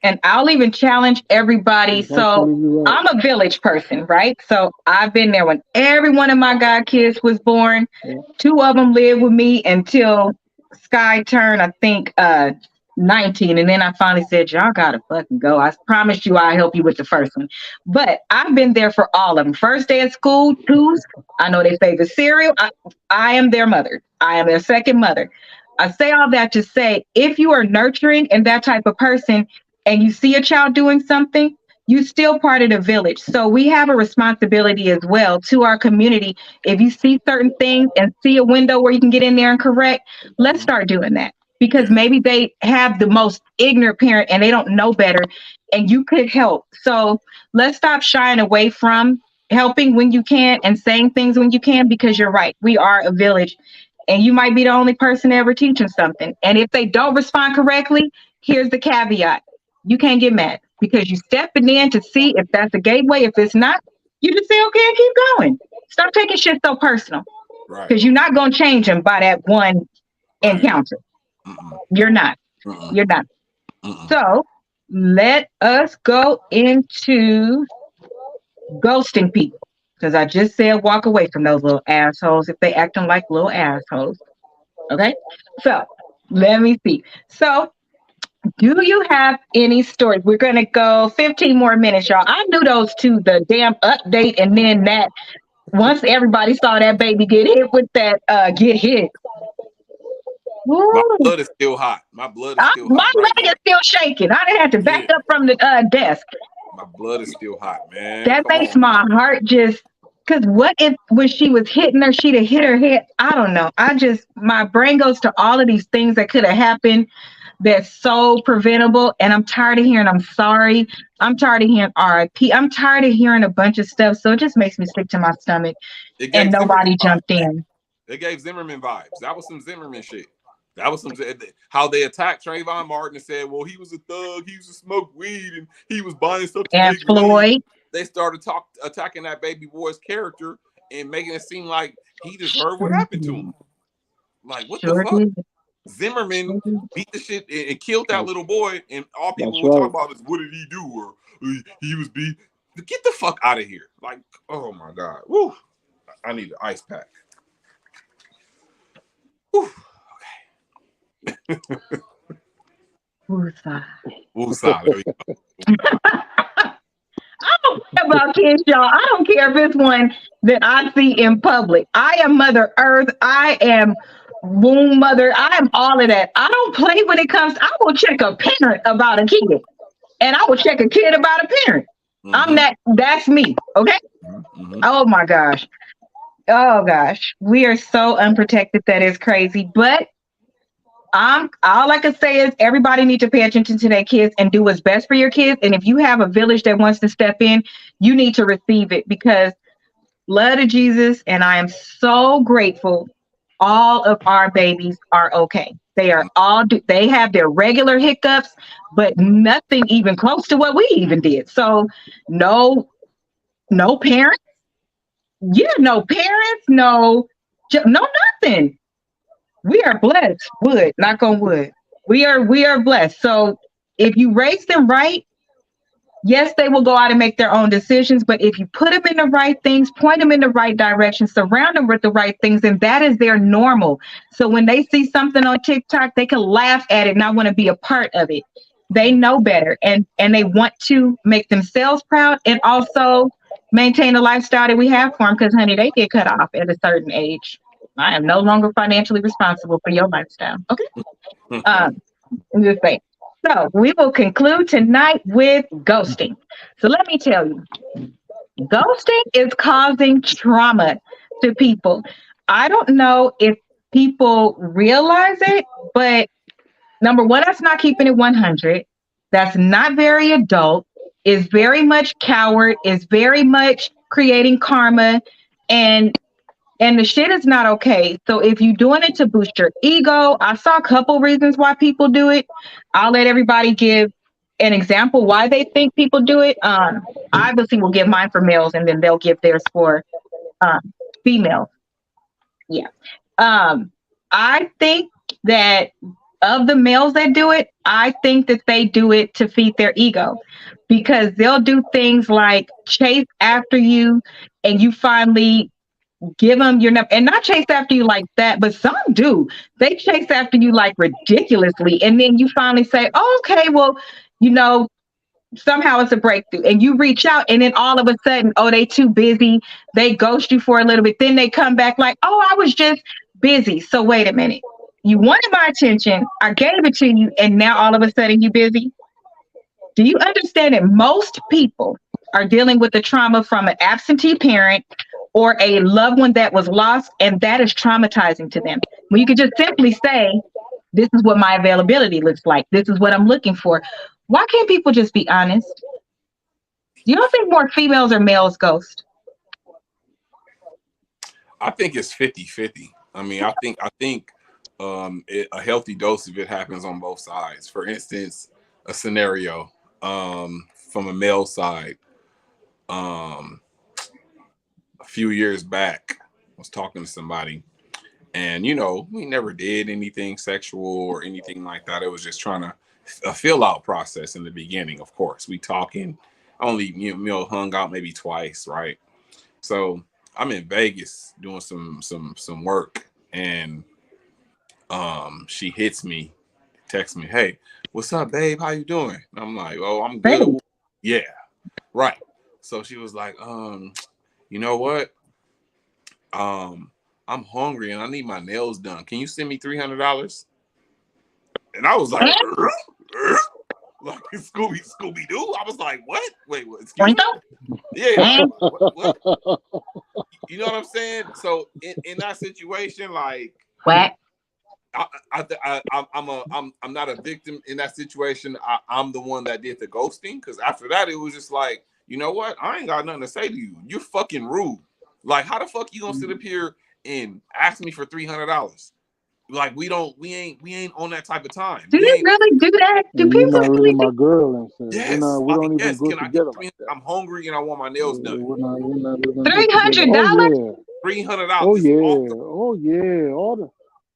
And I'll even challenge everybody. So I'm a village person, right? So I've been there when every one of my god kids was born. 2 of them lived with me until Sky turned, I think, 19. And then I finally said, y'all gotta fucking go. I promised you I'll help you with the first one. But I've been there for all of them. First day of school, twos. I know their favorite cereal. I am their mother. I am their second mother. I say all that to say, if you are nurturing and that type of person, and you see a child doing something, you still part of the village. So we have a responsibility as well to our community. If you see certain things and see a window where you can get in there and correct, let's start doing that. Because maybe they have the most ignorant parent and they don't know better, and you could help. So let's stop shying away from helping when you can and saying things when you can, because you're right. We are a village, and you might be the only person ever teaching something. And if they don't respond correctly, here's the caveat. You can't get mad because you stepping in to see if that's a gateway. If it's not, you just say, okay, and keep going. Stop taking shit so personal. Right. Because you're not going to change them by that one encounter. You're not. You're not. So let us go into ghosting people. Because I just said walk away from those little assholes if they acting like little assholes. Okay? So let me see. So do you have any stories? We're going to go 15 more minutes, y'all. I knew those two, the damn update, and then that once everybody saw that baby get hit with that, get hit. Woo. My blood is still hot. My blood is still hot. My leg is still shaking. I didn't have to back up from the desk. My blood is still hot, man. That makes my heart just, because what if when she was hitting her, she'd have hit her head? I don't know. My brain goes to all of these things that could have happened. That's so preventable, and I'm tired of hearing I'm sorry. I'm tired of hearing RIP. I'm tired of hearing a bunch of stuff, so it just makes me sick to my stomach. And nobody jumped in. It gave Zimmerman vibes. That was some Zimmerman shit. That was some how they attacked Trayvon Martin and said, well, he was a thug, he used to smoke weed, and he was buying stuff to and make Floyd. Money. They started attacking that baby boy's character and making it seem like he deserved what happened to him. Like, what the fuck? Zimmerman beat the shit and killed that little boy, and all people were talking about is what did he do, or he was beat. Get the fuck out of here! Like, oh my god, woo! I need an ice pack. Woo. Okay. Woosah. There you go. I don't care about kids, y'all. I don't care if it's one that I see in public. I am Mother Earth. I am womb mother. I am all of that. I don't play when it comes. I will check a parent about a kid, and I will check a kid about a parent. I'm that. That's me. Okay. Oh my gosh. Oh gosh. We are so unprotected. That is crazy. But all I can say is everybody needs to pay attention to their kids and do what's best for your kids. And if you have a village that wants to step in, you need to receive it, because blood of Jesus. And I am so grateful. All of our babies are okay. They are all, they have their regular hiccups, but nothing even close to what we even did. So no parents. Yeah, no parents, no nothing. We are blessed. Wood, knock on wood. We are blessed. So if you raise them right, yes, they will go out and make their own decisions. But if you put them in the right things, point them in the right direction, surround them with the right things, and that is their normal. So when they see something on TikTok, they can laugh at it and not want to be a part of it. They know better, and they want to make themselves proud and also maintain the lifestyle that we have for them, because, honey, they get cut off at a certain age. I am no longer financially responsible for your lifestyle. Okay. Just saying. So we will conclude tonight with ghosting. So let me tell you, ghosting is causing trauma to people. I don't know if people realize it, but number one, that's not keeping it 100. That's not very adult. Is very much coward. Is very much creating karma, and the shit is not okay. So if you're doing it to boost your ego, I saw a couple reasons why people do it. I'll let everybody give an example why they think people do it. Obviously, will give mine for males, and then they'll give theirs for females. Yeah. I think that of the males that do it, I think that they do it to feed their ego, because they'll do things like chase after you, and you finally give them your number, and not chase after you like that, but some do. They chase after you like ridiculously, and then you finally say, oh, okay, well, you know, somehow it's a breakthrough, and you reach out, and then all of a sudden, oh, they too busy, they ghost you for a little bit, then they come back like, oh, I was just busy. So wait a minute, you wanted my attention, I gave it to you, and now all of a sudden you busy? Do you understand that most people are dealing with the trauma from an absentee parent or a loved one that was lost, and that is traumatizing to them? When you could just simply say, this is what my availability looks like, this is what I'm looking for. Why can't people just be honest? You don't think more females or males ghost? I think it's 50-50. I mean, I think a healthy dose of it happens on both sides. For instance, a scenario from a male side. A few years back, I was talking to somebody, and you know, we never did anything sexual or anything like that. It was just trying to a fill out process in the beginning. Of course, we talking, only hung out maybe twice, right? So I'm in Vegas doing some work, and she hits me, texts me, hey, what's up, babe? How you doing? And I'm like, oh, I'm good. Hey. Yeah, right. So she was like, you know what? I'm hungry and I need my nails done. Can you send me $300? And I was like, like Scooby Doo. I was like, what? Wait, what? Excuse me? Yeah, like, what? You know what I'm saying? So in that situation, like, What? I'm not a victim in that situation. I'm the one that did the ghosting, because after that it was just like, you know what? I ain't got nothing to say to you. You're fucking rude. Like, how the fuck you gonna sit up here and ask me for $300? Like, we ain't on that type of time. Do you really do that? Do And you're people not really my girl, and so Yes, we don't even go can I together get like that. I'm hungry and I want my nails done. We're not living $300? together. $300. Oh yeah,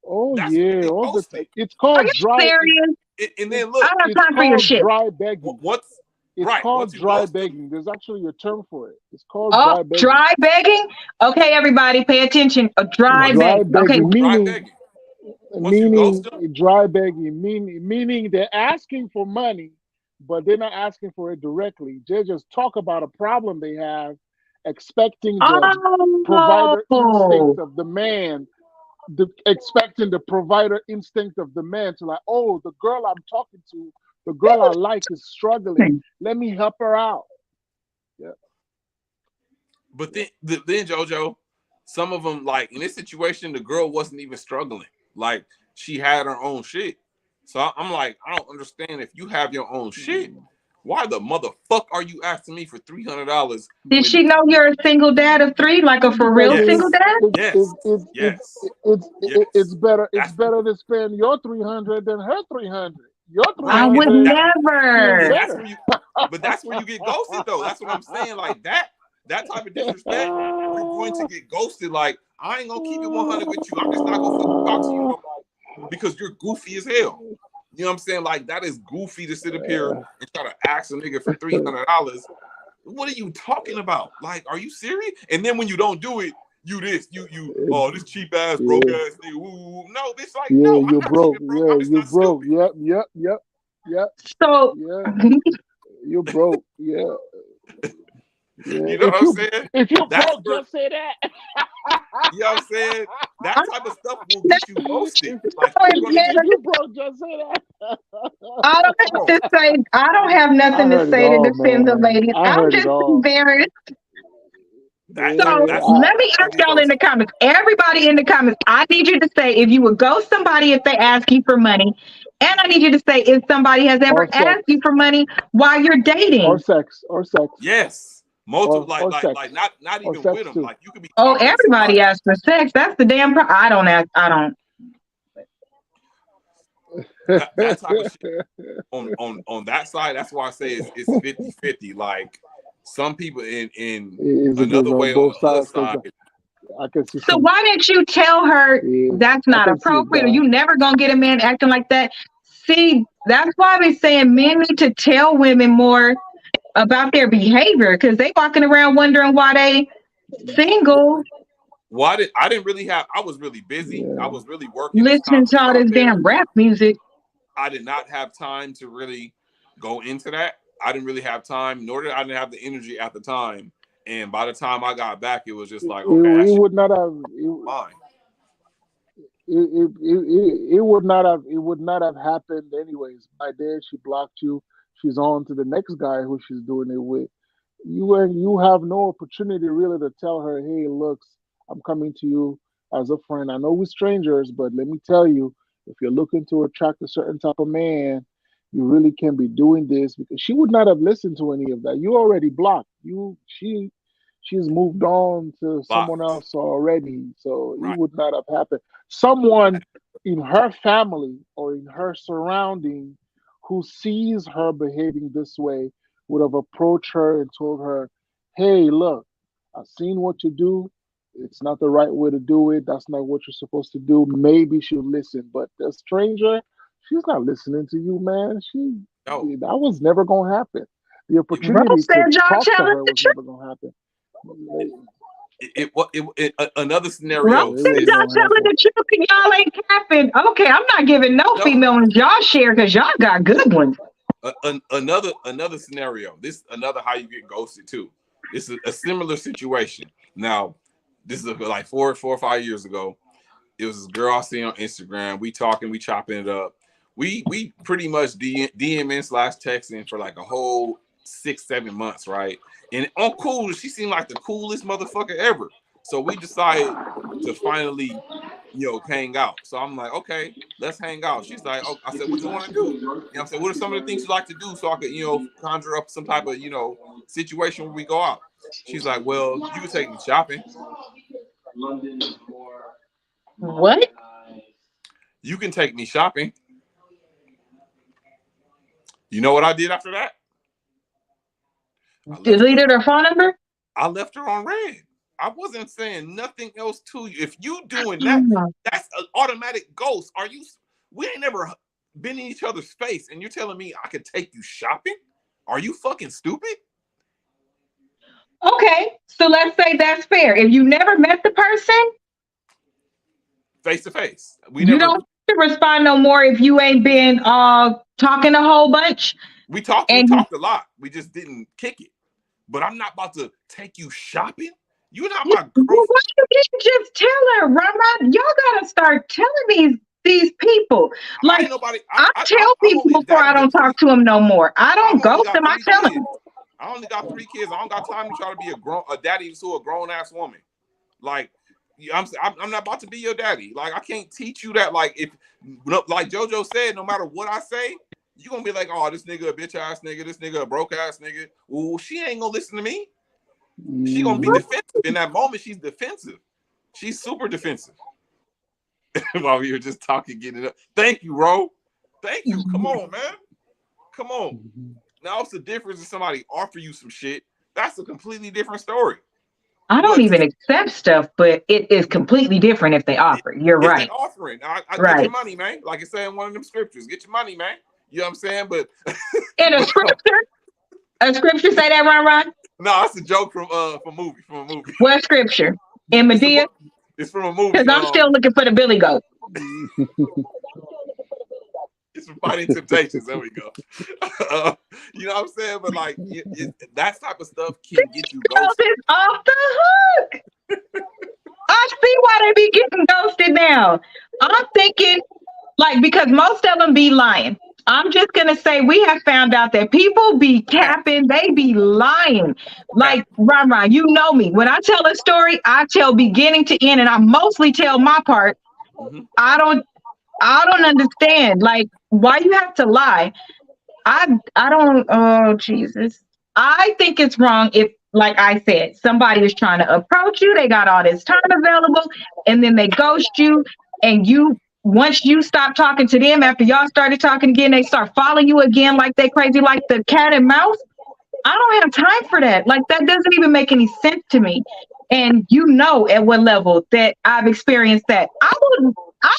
oh yeah, That's what they all the posted. it's Are called you dry. serious? And then I look, don't have It's time for your called shit. dry begging. what's It's right? called Once you dry ghost them, begging. There's actually a term for it. It's called Oh, dry begging. dry begging? Okay, everybody, pay attention. A dry Dry begging. Okay, begging dry meaning begging. Once you ghost them, dry begging meaning they're asking for money, but they're not asking for it directly. They just talk about a problem they have, expecting the provider instinct oh, of the man, expecting the provider instinct of the man to like, oh, the girl I'm talking to, the girl I like is struggling. Let me help her out. Yeah. but then JoJo, some of them, like in this situation, the girl wasn't even struggling. Like, she had her own shit. So I'm like, I don't understand. If you have your own shit, why the motherfuck are you asking me for $300? did she know you're a single dad of three, like a for real Because single dad? it's better to spend your 300 than her 300. Your I would 300 never. That's where you, but that's where you get ghosted though. That's what I'm saying. Like that type of disrespect, you're going to get ghosted. Like, I ain't gonna keep it 100 with you. I'm just not gonna fucking talk to you no more because you're goofy as hell. You know what I'm saying? Like, that is goofy to sit up here and try to ask a nigga for $300. What are you talking about? Like, are you serious? And then when you don't do it, this cheap ass broke ass nigga. Woo. No, bitch, like, no, I'm you're not broke. cheap, bro. I'm just You're not broke. stupid. Yep. So, You're broke. Yeah. You know what I'm saying? If you're That's broke, just say that. You know what I'm saying? That type of stuff will get you ghosted. Like, If you're broke, just say that. I don't have to say. I don't have nothing to say to defend the ladies. I'm just embarrassed. So let me ask y'all in the comments. Everybody in the comments, I need you to say if you would ghost somebody if they ask you for money, and I need you to say if somebody has ever asked you for money while you're dating. Or sex. Yes. Multiple, like not even with them. Like, you could be. Oh, everybody asks for sex. That's the damn problem. I don't ask. I don't. that type of shit on that side. That's why I say it's 50-50. Like some people in Is it another on way on both the other sides? Because side. I can see So some. why didn't you tell her Yeah, that's I not can see appropriate, or that. you never gonna get a man acting like that? See, that's why we saying men need to tell women more about their behavior, because they walking around wondering why they single, Well, I didn't really have. I was really busy. I Yeah. was really working this listening to content all out this there. damn rap music. I did not have time to really go into that. I didn't really have time, nor did I didn't have the energy at the time. And by the time I got back, it was just like, okay, that It shit would not have. fine. It would not have happened anyways. By then, she blocked you. She's on to the next guy who she's doing it with. You have no opportunity really to tell her, hey, looks, I'm coming to you as a friend. I know we're strangers, but let me tell you, if you're looking to attract a certain type of man, you really can be doing this, because she would not have listened to any of that. You already blocked. She's moved on to someone Locked. else already, so it Right. would not have happened. Someone in her family or in her surrounding who sees her behaving this way would have approached her and told her, hey, look, I've seen what you do. It's not the right way to do it. That's not what you're supposed to do. Maybe she'll listen. But the stranger, she's not listening to you, man. No. That was never gonna happen. The opportunity Rose said to y'all talk to telling her the was truth. never gonna happen. Another Rose scenario It said wasn't is y'all gonna telling happen. the truth and y'all ain't capping. Okay, I'm not giving no no female ones y'all share, because y'all got good ones. another scenario. This another how you get ghosted too. This is a similar situation. Now, this is like 4 or 5 years ago. It was this girl I see on Instagram. We talking, we chopping it up. We pretty much DMing / texting for like a whole 6-7 months, right? And on cool, she seemed like the coolest motherfucker ever. So we decided to finally, hang out. So I'm like, okay, let's hang out. She's like, oh, I said, what you want to do? I'm saying, what are some of the things you like to do, so I could, conjure up some type of, situation where we go out. She's like, well, you can take me shopping. What? You can take me shopping. You know what I did after that? Deleted her phone number? I left her on red. I wasn't saying nothing else to you. If you doing that, Oh, that's an automatic ghost. We ain't never been in each other's face, and you're telling me I could take you shopping? Are you fucking stupid? okay, so let's say that's fair. If you never met the person, Face to face. We you never. don't have to respond no more if you ain't been talking a whole bunch. We talked And a lot. We just didn't kick it. But I'm not about to take you shopping. You're not you, my well, girlfriend. why you didn't just tell her, Rama? Y'all gotta start telling these people. I Like, ain't nobody. I tell I'm people only a before daddy I to don't talk three. to them no more. I don't I'm only ghost got them. I 3 tell kids. them. I only got 3 kids. I don't got time to try to be a daddy to a grown ass woman. Like, I'm not about to be your daddy. Like, I can't teach you that. Like, if like JoJo said, no matter what I say, you're gonna be like, oh, this nigga a bitch ass nigga, this nigga a broke ass nigga. Well, she ain't gonna listen to me. She gonna be Mhm. defensive. In that moment, she's defensive. She's super defensive. While we were just talking, getting it up. Thank you, Ro. Thank you. Come on, man. Come on. Mhm. Now it's the difference if somebody offer you some shit. That's a completely different story. I don't But even accept stuff, but it is completely different if they offer. You're if they right. offering, I get your Right. money, man. Like it said in one of them scriptures, get your money, man. You know what I'm saying? But In but a scripture say that, Ron? no, it's a joke from a movie. What scripture? In It's a Medea? book. It's from a Because movie. I'm still looking for the Billy Goat. It's from Fighting Temptations. There we go. You know what I'm saying? But like that type of stuff can get you Girls ghosted. is off the hook. I see why they be getting ghosted now. I'm thinking, like, because most of them be lying. I'm just gonna say we have found out that people be Cat, capping, they be lying. cat. Like Ron, you know me. When I tell a story, I tell beginning to end, and I mostly tell my part. Mm-hmm. I don't understand. Like, why you have to lie? I don't. Oh Jesus! I think it's wrong if, like I said, somebody is trying to approach you. They got all this time available, and then they ghost you, and you once you stop talking to them, after y'all started talking again, they start following you again like they crazy, like the cat and mouse. I don't have time for that. Like that doesn't even make any sense to me. And you know at what level that I've experienced that. I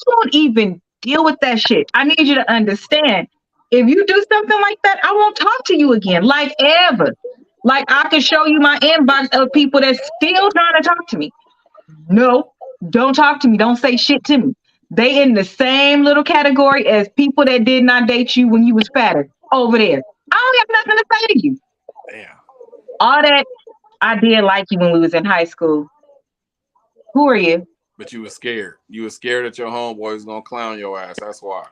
won't even deal with that shit. I need you to understand. If you do something like that, I won't talk to you again. Like ever. Like I can show you my inbox of people that's still trying to talk to me. No, don't talk to me. Don't say shit to me. They in the same little category as people that did not date you when you was fatter over there. I don't have nothing to say to you. Damn. All that I did like you when we was in high school. Who are you? But you were scared. You were scared that your homeboy was gonna clown your ass. That's why.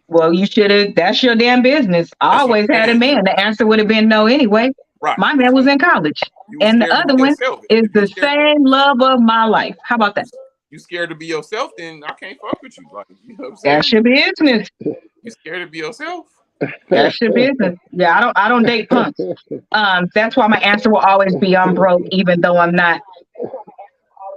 Well, you should have. That's your damn business. I That's what always I'm had a saying. man. The answer would have been no anyway. Right. My man was in college. You were And the scared to other be one yourself. is If you the scared, same love of my life. How about that? you scared to be yourself, then I can't fuck with you. Like, you know what I'm That's saying? your business. You scared to be yourself? That's your business. Yeah, I don't date punks. That's why my answer will always be I'm broke, even though I'm not.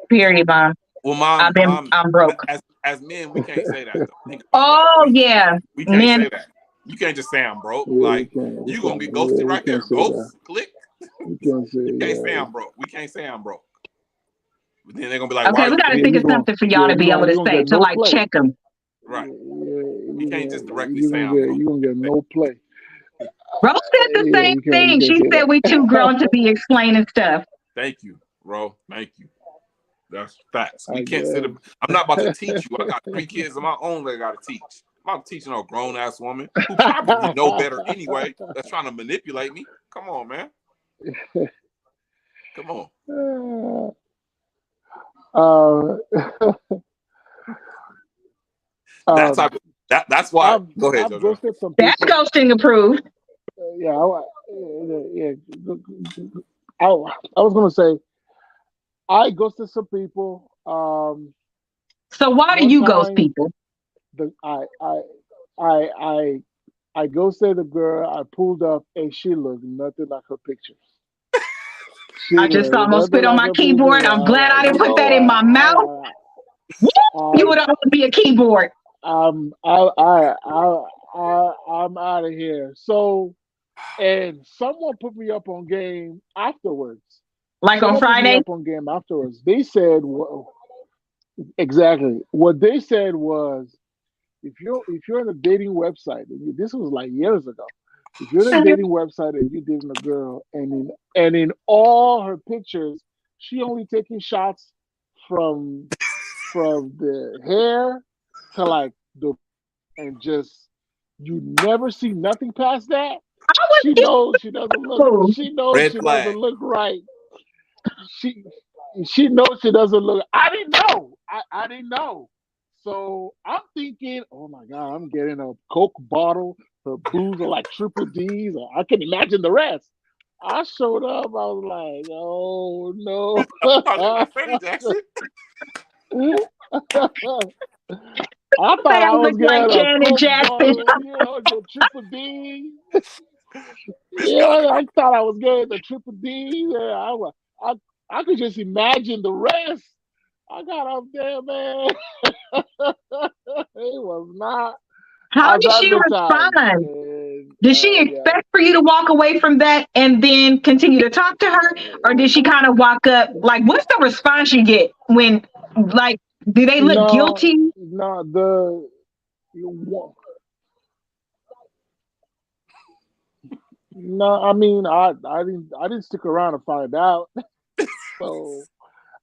Period, mom. Well, mom, I'm broke. as men, we can't say that though. Think about Oh that. yeah. We can't Men. say that. You can't just say I'm broke. Yeah, Like you you gonna can't. get ghosted Yeah, right there. you can't say Ghost, that. click. You can't say. You can't say Yeah. I'm broke. We can't say I'm broke. But then they're gonna be like, why Okay, are we you got to Yeah, think you of gonna. something for y'all Yeah, to be able you to gonna say get to no like play. check them. right? Yeah, We can't just directly you say gonna I'm get. broke. You gonna get no play. Rose said the Yeah, same you can't. You thing. can't She say said we too grown to that. be explaining stuff. Thank you, bro. Thank you. That's facts. We I can't sit. I'm not about to teach you. I got 3 kids of my own that I got to teach. I'm not teaching a grown ass woman who probably know better anyway. That's trying to manipulate me. Come on, man. Come on. That's how. That's why. Go ahead, I've JoJo. ghosted some That's people. ghosting approved. Yeah, I was gonna say I ghosted some people. So why do One you ghost time, people? the I ghosted the girl. I pulled up, and she looked nothing like her pictures. She I just looked almost spit nothing on like my her keyboard. pictures. I'm I'm glad like, I didn't you put know that in my mouth. Woo! You would almost be a keyboard. I'm out of here. So, and someone put me up on game afterwards. Like on Someone put me Friday. up on game afterwards. They said, well, exactly what they said was, if you're on a dating website, and this was like years ago. If you're on a dating website and you're dating a girl, and in all her pictures, she only taking shots from the hair to like the and just you never see nothing past that. I was She knows she doesn't look. equal. She knows Red she doesn't flag. look right. She she knows she doesn't look. I didn't know. I didn't know. So I'm thinking, oh my god, I'm getting a Coke bottle. Her booze are like triple D's. I can imagine the rest. I showed up. I was like, oh I look like Freddie Jackson. no. I Say thought I I look was like getting a Janet Coke Jackson. bottle, the triple D. Yeah, I thought I was getting the triple D. Yeah, I, I could just imagine the rest. I got up there, man. It was not How as did she advertised. respond? And, Did she yeah. expect for you to walk away from that and then continue to talk to her? Or did she kind of walk up? Like, what's the response you get when, like, do they look No, guilty? no, no. I mean, I didn't stick around to find out. So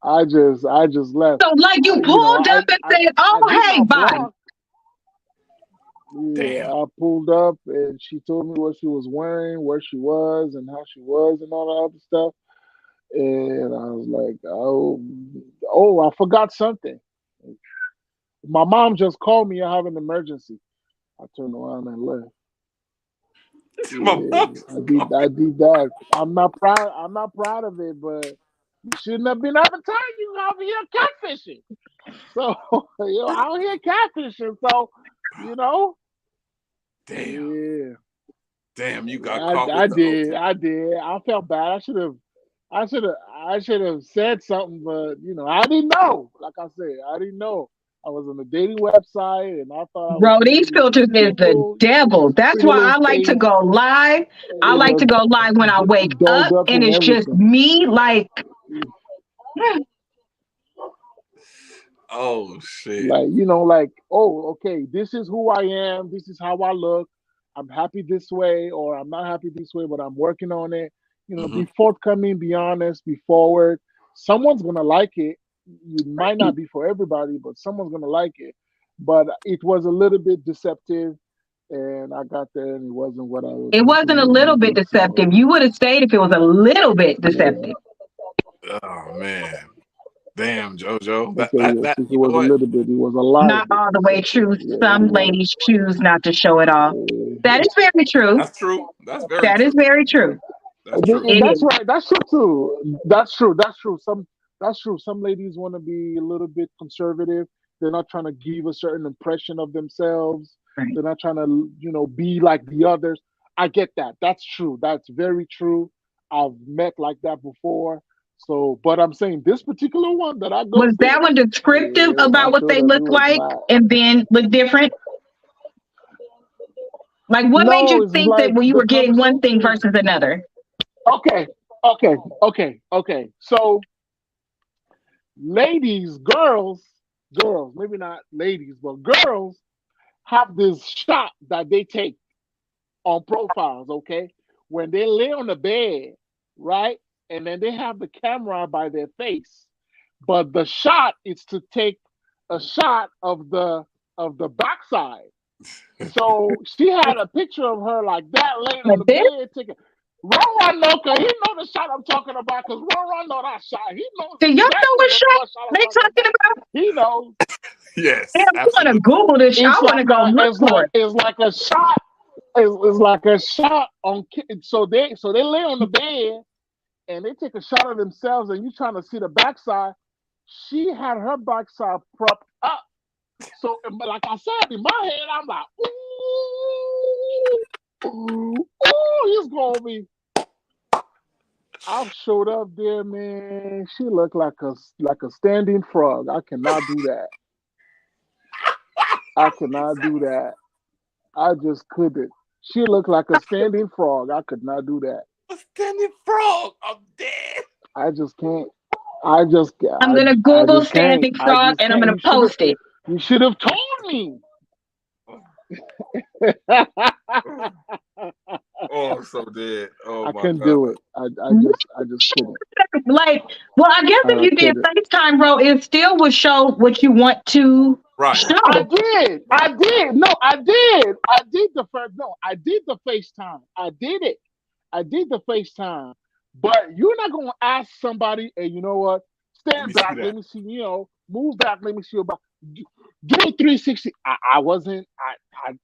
I just left. So, like, you pulled up and said, I oh, did hey, not bye. block. Yeah, Damn. I pulled up and she told me what she was wearing, where she was, and how she was, and all that other stuff. And I was like, oh, I forgot something. My mom just called me. I have an emergency. I turned around and left. My Yeah, mom just I did that. I'm not proud. I'm not proud of it, but you shouldn't have been advertising you out here catfishing. So out here catfishing. So you know, Damn. yeah. Damn, you got caught I with the did. OT. I did. I felt bad. I should have said something, but I didn't know. Like I said, I didn't know. I was on a dating website, and I thought I was Bro, meeting these these filters is the beautiful, devil. That's pretty why little I like to face. go live. I It like to was go live when I wake dolled up up and and it's just everything. me. Like, Oh shit. Like, like, oh, okay, this is who I am. This is how I look. I'm happy this way, or I'm not happy this way, but I'm working on it. Mm-hmm. Be forthcoming, be honest, be forward. Someone's gonna like it. It might not be for everybody, but someone's gonna like it. But it was a little bit deceptive, and I got there, and it wasn't what I was it hoping wasn't it a was gonna little bit be. So, deceptive. You would have stayed if it was a little bit yeah, deceptive. Oh man. Damn, JoJo. I say yes. That If it you know was a what? little bit, it was a lot Not bit all the way deceptive. true. Yeah, it Some was. ladies choose not to show it off. That Uh, is very true. That's true. That's very That is true. very true. That's true. It That's is. right. That's true too. That's true. That's true. That's true. Some ladies want to be a little bit conservative. They're not trying to give a certain impression of themselves. Right. They're not trying to, be like the others. I get that. That's true. That's very true. I've met like that before. So, but I'm saying this particular one that I Was ghosted, that one descriptive I about what showed they up. It look was like not. and then look different? Like, what made No, you it's think that like when you the were getting one thing conversation. versus another? Okay, okay. So ladies, girls, maybe not ladies, but girls have this shot that they take on profiles, okay? When they lay on the bed, right? And then they have the camera by their face. But the shot is to take a shot of the backside. So she had a picture of her like that laying on Like the this? bed taking Ron know, cause he know the shot I'm talking about. Cause Ron know that shot. He knows Do y'all know exactly what shot what shot I'm they talking talking about. about? He knows. Yes, Damn, I want to absolutely. Google this. I It's want to like go a, look for it. it's like a shot. It's like a shot on. So they lay on the bed and they take a shot of themselves, and you trying to see the backside. She had her backside propped up. So, like I said, in my head, I'm like, ooh, he's gonna be. I showed up there, man. She looked like a standing frog. I cannot do that. I cannot do that. I just couldn't. She looked like a standing frog. I could not do that. A standing frog. I'm dead. I just can't. I just, I'm I, gonna I Google just can't. standing I frog just and I'm can't. gonna post it. You should have told me. Oh, I'm so dead. Oh I my couldn't god. do it. I just couldn't. Like, well, I guess if I you did couldn't. FaceTime, bro, it still would show what you want to Right. show. I did. I did. No, I did. I did the first. No, I did the FaceTime. I did it. I did the FaceTime. But you're not gonna ask somebody, hey, you know what? Let me Stand see back. Let that. me see. Move back. Let me see your back. Do a 360. I wasn't.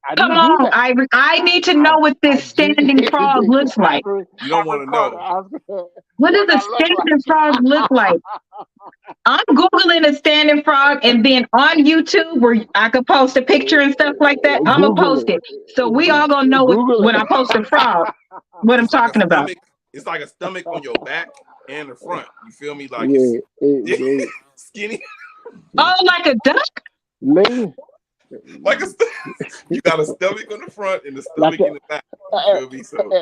I Come didn't do on, that. I need to I know what I this did standing frog looks like. You don't have want a to card. know. What does What a I look standing like? frog look like? I'm Googling a standing frog and then on YouTube where I could post a picture and stuff like that, I'm going to Google post it. it. So we all going to know Google when it. I post a frog, what I'm It's like a talking about. stomach. It's like a stomach on your back and the front. You feel me? Like Yeah, it's skinny. Oh, like a duck? lay Like you got a stomach on the front and the like stomach a in the back. You feel me? So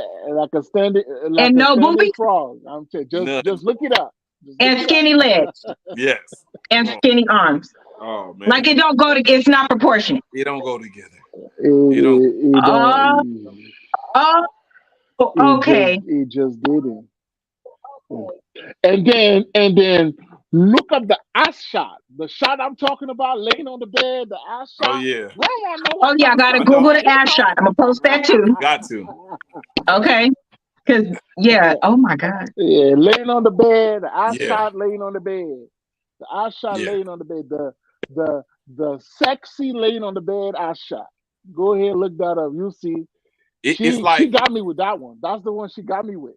like And a no standing boobies frog. I'm saying, none. just look it up. Just look and it up. skinny legs Yes. and Oh, skinny arms. oh Like man. it don't go to, it's not proportionate. It don't go together. It, It don't. it, it Oh, don't. oh, It just okay. it just didn't. And then look up the ass shot. The shot I'm talking about, laying on the bed, the ass Oh shot. yeah. Well, I know Oh, what yeah, I I'm got to I talking know. Google about. the ass shot. I'm going to post that too. Got to. Okay. Because, yeah, oh my God. Yeah, laying on the bed, the ass Yeah. shot laying on the bed. The ass shot Yeah. laying on the bed. The sexy laying on the bed ass shot. Go ahead, look that up. You'll see. It's She like got me with that one. That's the one she got me with.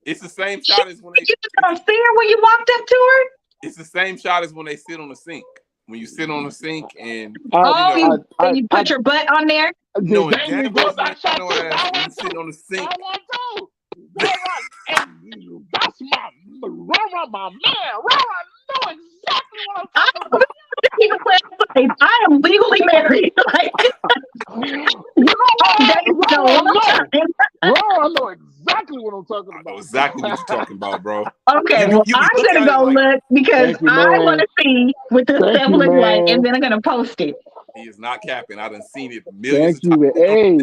it's the same She, shot as when they. you don't see her when you walked up to her? It's the same shot as when they sit on the sink. When you sit on the sink and I you Oh, know you put your butt on there? knowing there you damn go. well you That ain't shot no too. ass That when one you sit on the too. sink. That one too. That one. And that's my man. Rara know exactly what I'm I talking don't about. even play I am legally married. Like, that is a long time. Bro, I know exactly what I'm talking I about. know exactly what you're talking about, bro. Okay, You well, be I'm looking gonna at it go like look because Thank you, I man. want to see what this Thank stuff you, look like, and man. then I'm gonna post it. he is not capping. I done seen it millions Thank of times. you. Hey,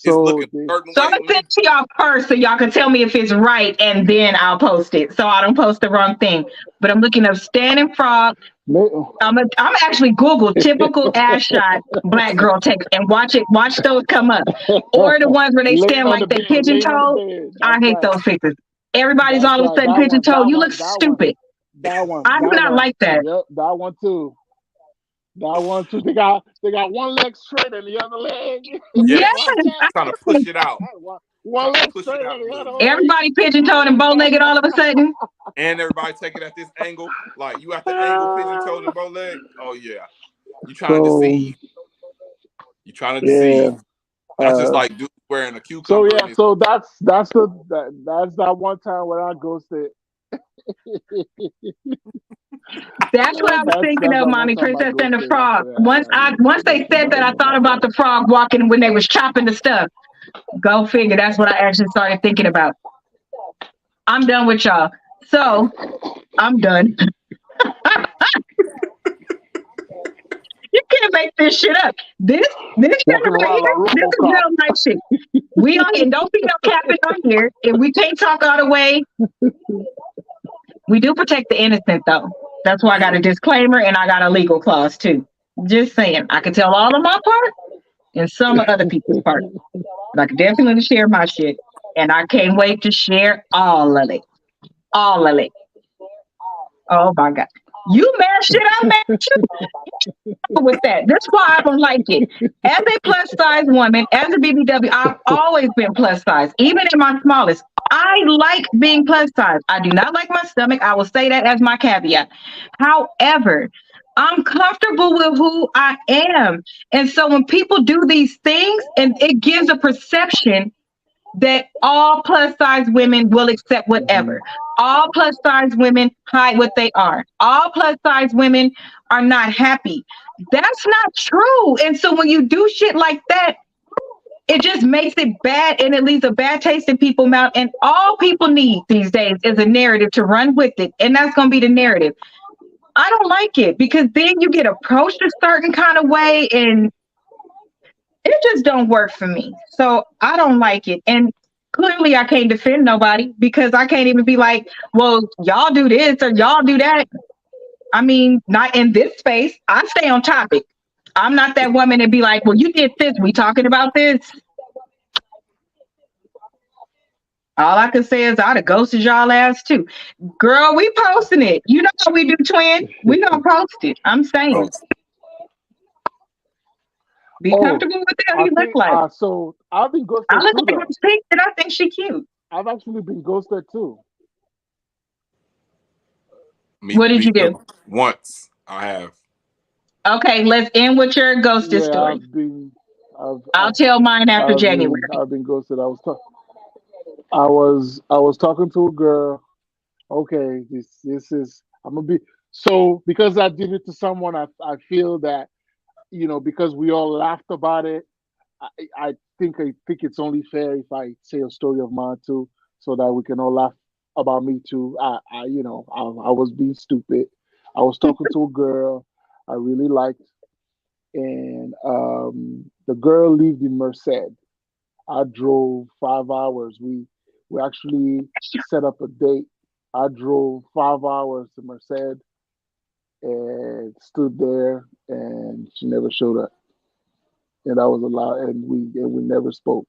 It's so looking a certain So I'm way gonna when send you. it to y'all first, so y'all can tell me if it's right, and then I'll post it, so I don't post the wrong thing. But I'm looking up standing frog. I'm actually Google typical ass shot black girl text and watch it. Watch those come up, or the ones where they laying stand on the like they bed, pigeon laying on the toed. bed. I That's hate right. those pictures. Everybody's That's all of a right. sudden That pigeon one. toed. That You look one. That one. stupid. That one. I do That not one. like that. Yep. That one too. That one too. They got one leg straight and the other leg. Yes, Yes, Watch out. trying to push it out, One trying to leg push it straight out and a the little other bit, leg. everybody pigeon toed and bow legged all of a sudden. and everybody take it at this angle. Like you at the angle, pigeon toed and bow leg. Oh yeah, you trying to So deceive. You trying to yeah. deceive. That's just like dude wearing a So cucumber yeah. and his. So that's that one time where I ghosted. That's what I was thinking That's of, that one Mommy time I Princess and the ghosted after Frog. that. Once they said that, I thought about the frog walking when they was chopping the stuff. Go figure. That's what I actually started thinking about. I'm done with y'all. So I'm done. You can't make this shit up. This shit Walking right around here, like this is RoboCop. real life shit. We on here. Don't be no capping on here. If we can't talk all the way, we do protect the innocent though. That's why I got a disclaimer and I got a legal clause too. Just saying. I can tell all of my part and some of other people's part. But I can definitely share my shit. And I can't wait to share all of it. All of it. Oh my God. You mad shit, I'm mad with that. That's why I don't like it. As a plus size woman, as a BBW, I've always been plus size, even in my smallest. I like being plus size. I do not like my stomach. I will say that as my caveat. However, I'm comfortable with who I am. And so when people do these things, and it gives a perception that all plus size women will accept Hmm. whatever. All plus size women hide what they are. All plus size women are not happy. That's not true. And so when you do shit like that, it just makes it bad and it leaves a bad taste in people's mouth. And all people need these days is a narrative to run with it. And that's going to be the narrative. I don't like it because then you get approached a certain kind of way and it just don't work for me. So I don't like it. And clearly I can't defend nobody because I can't even be like, well, y'all do this or y'all do that. I mean, not in this space. I stay on topic. I'm not that woman to be like, well, you did this. We talking about this. All I can say is I'd have ghosted y'all ass too. Girl, we posting it. You know how we do, twin. We gonna post it. I'm saying. Oh, Be Oh, comfortable with how I you look think like. so. I've been I ghosted look too, like though. this pink and I think she cute. I've actually been ghosted too. me, What did me you do? too. Once I have. Okay, let's end with your ghosted Yeah, story. I've, I'll I've, tell mine after January. I've been ghosted. I was talking to a girl. Okay, this is I'm gonna be so because I did it to someone. I feel that because we all laughed about it. I think it's only fair if I say a story of mine too, so that we can all laugh about me too. I was being stupid. I was talking to a girl I really liked, and the girl lived in Merced. I drove 5 hours. We actually set up a date. I drove 5 hours to Merced and stood there, and she never showed up. And that was a lot, and we never spoke.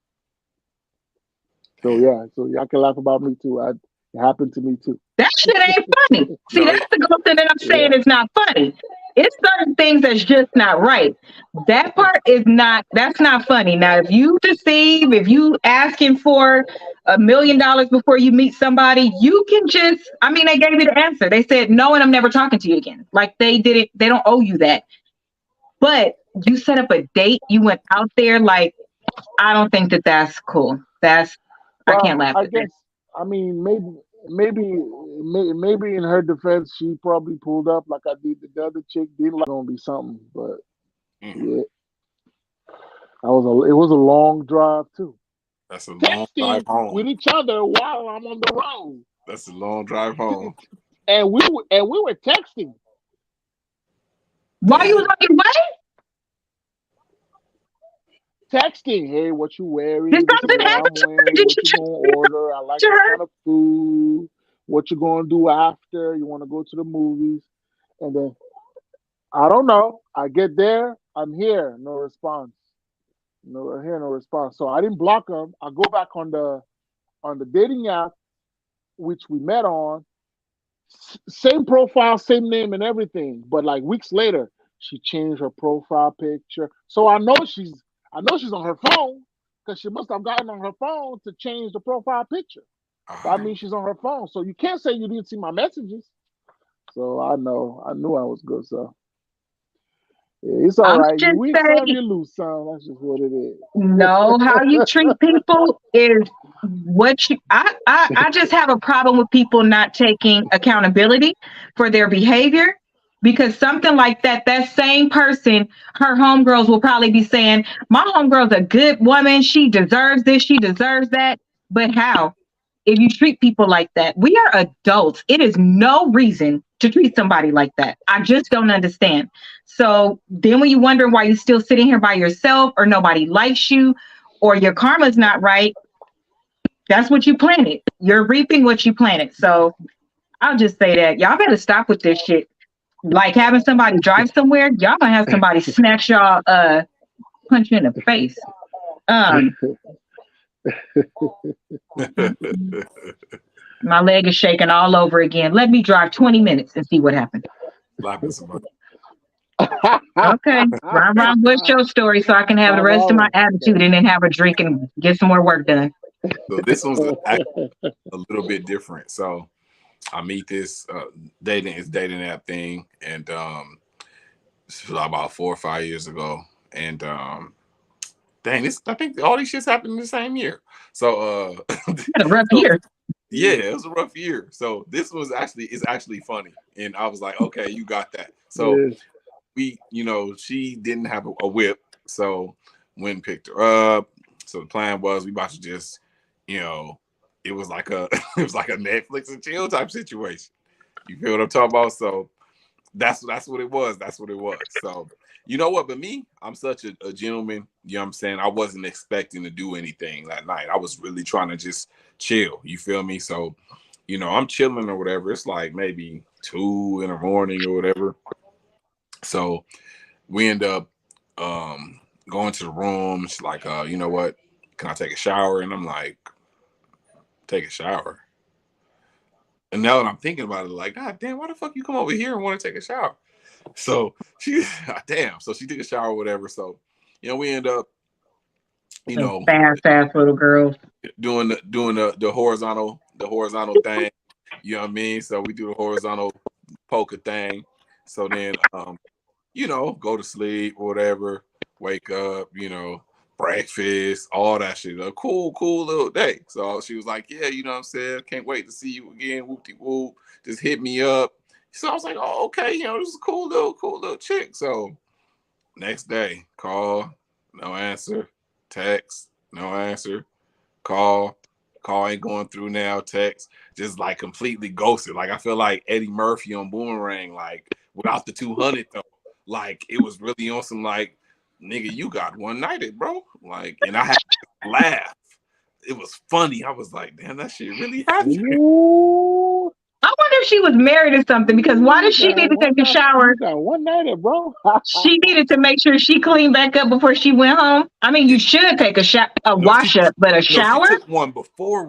So Damn. yeah, so y'all can laugh about me too. It happened to me too. That shit ain't funny. See, No, that's the ghosting that I'm saying Yeah. is not funny. It's certain things that's just not right. That part is not, that's not funny. Now, if you deceive, if you asking for $1 million before you meet somebody, you can just, I mean, they gave you the answer. They said, no, and I'm never talking to you again. Like they didn't, they don't owe you that. But you set up a date, you went out there, like, I don't think that that's cool. I can't Well, laugh I at that. guess I mean maybe in her defense, she probably pulled up like I did the other chick. Didn't like gonna be something, but Yeah, it was a long drive too. That's a long drive Texting with home. each other while I'm on the road, That's a long drive home. and we were texting. While you was Damn. on your way, Texting, hey, what you did wearing? This is something what happen I'm to her? wearing. Did What you you try gonna to talk order? I like to this her? kind of food. What you gonna do after? You want to go to the movies? And then I don't know. I get there. I'm here. No response. No here. No response. So I didn't block them. I go back on the dating app which we met on. Same profile, same name, and everything. But like weeks later, she changed her profile picture. So I know she's on her phone because she must have gotten on her phone to change the profile picture. That means she's on her phone. So you can't say you didn't see my messages. So I knew I was good. So yeah, it's all I'm right. You just win some, saying, you lose some. That's just what it is. no, how you treat people is what you. I just have a problem with people not taking accountability for their behavior because something like that, that same person, her homegirls will probably be saying, "My homegirl's a good woman. She deserves this. She deserves that." But how? If you treat people like that, we are adults. It is no reason to treat somebody like that. I just don't understand. So then when you wonder why you're still sitting here by yourself or nobody likes you or your karma's not right, that's what you planted. You're reaping what you planted. So I'll just say that y'all better stop with this shit. Like having somebody drive somewhere, y'all gonna have somebody snatch y'all punch you in the face. Um my leg is shaking all over again. Let me drive 20 minutes and see what happens. Slapping somebody. Okay. Ron, what's your story so I can have the My rest of my mama. attitude and then have a drink and get some more work done? So this one's actually a little bit different. So I meet this dating app thing, and this was about 4 or 5 years ago, and dang, this I think all these shits happened in the same year. So Had a rough so year. yeah, it was a rough year. So this was actually funny, and I was like, okay, you got that. So Yeah. she didn't have a whip, so went and picked her up. So the plan was we about to just, it was like a it was like a Netflix and chill type situation. You feel what I'm talking about? So that's what it was. That's what it was. So you know what? But me, I'm such a gentleman. You know what I'm saying? I wasn't expecting to do anything that night. I was really trying to just chill. You feel me? So, I'm chilling or whatever. It's like maybe 2 in the morning or whatever. So we end up going to the room. She's like, you know what? Can I take a shower? And I'm like, take a shower. And now that I'm thinking about it, like, God damn, why the fuck you come over here and want to take a shower? So she, damn. So she took a shower or whatever. So, we end up, you Those know, fast ass little girls. doing the horizontal thing. You know what I mean? So we do the horizontal poker thing. So then, go to sleep or whatever, wake up, breakfast, all that shit. A cool little day. So she was like, yeah, you know what I'm saying? Can't wait to see you again. Whoopty whoop. Just hit me up. So I was like, oh, okay, this is a cool little chick. So next day, call, no answer. Text, no answer. Call ain't going through now. Text, just like completely ghosted. Like I feel like Eddie Murphy on Boomerang, like without the 200 though. Like it was really on some like, nigga, you got one nighted, bro. Like, and I had to laugh. It was funny. I was like, damn, that shit really happened. Ooh, I wonder if she was married or something because why you did she got need to take one a night. shower? You got one nighter, bro. She needed to make sure she cleaned back up before she went home. I mean, you should take a No, she wash up, but a no, she shower? took one before.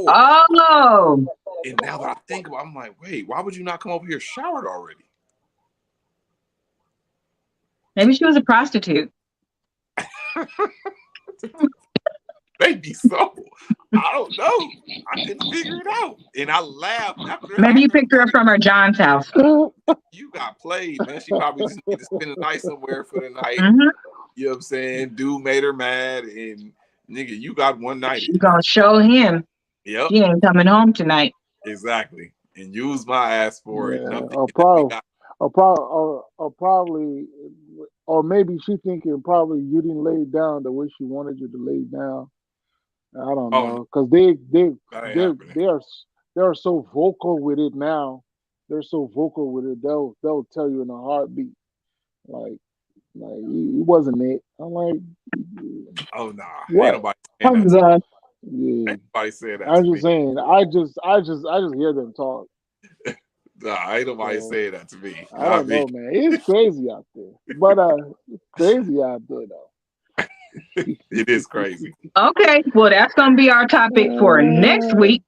Oh, And now that I think about it, I'm like, wait, why would you not come over here showered already? maybe she was a prostitute. Maybe so. I don't know. I couldn't figure it out. And I laughed after it Maybe you happened. picked her up from her John's house. You got played, man. She probably just needed to spend the night somewhere for the night. Mm-hmm. You know what I'm saying? Dude made her mad, and nigga, you got one nighted. She's gonna show him Yep, she ain't coming home tonight. exactly. And use my ass for it. And Yeah, I'm thinking that we got or probably or maybe she thinking probably you didn't lay it down the way she wanted you to lay it down. I don't Oh, no, know, because they that ain't they happening. they are they are so vocal with it now. They're so vocal with it. They'll tell you in a heartbeat, like it wasn't it. I'm like, Oh nah, ain't what? nobody saying I'm that. done. Yeah, Ain't nobody saying that I'm to me. just saying. I just hear them talk. Nah, ain't nobody So saying that to me. I Not don't me. know, man. It's crazy out there, but it's crazy out there It is crazy. Okay, well, that's going to be our topic for next though. week.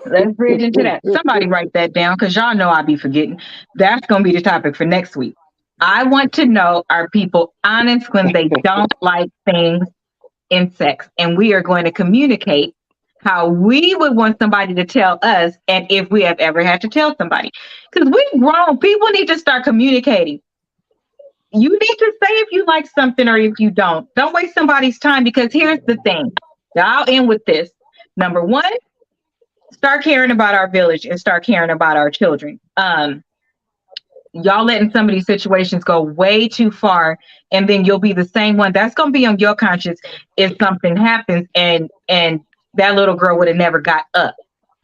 Let's bridge into that. Somebody write that down because y'all know I'll be forgetting. That's going to be the topic for next week. I want to know, are people honest when they don't like things in sex? And we are going to communicate how we would want somebody to tell us and if we have ever had to tell somebody. Because we've grown. People need to start communicating. You need to say if you like something or if you don't. Don't waste somebody's time because here's the thing. I'll end with this. Number one, start caring about our village and start caring about our children. Y'all letting some of these situations go way too far, and then you'll be the same one that's going to be on your conscience if something happens and that little girl would have never got up.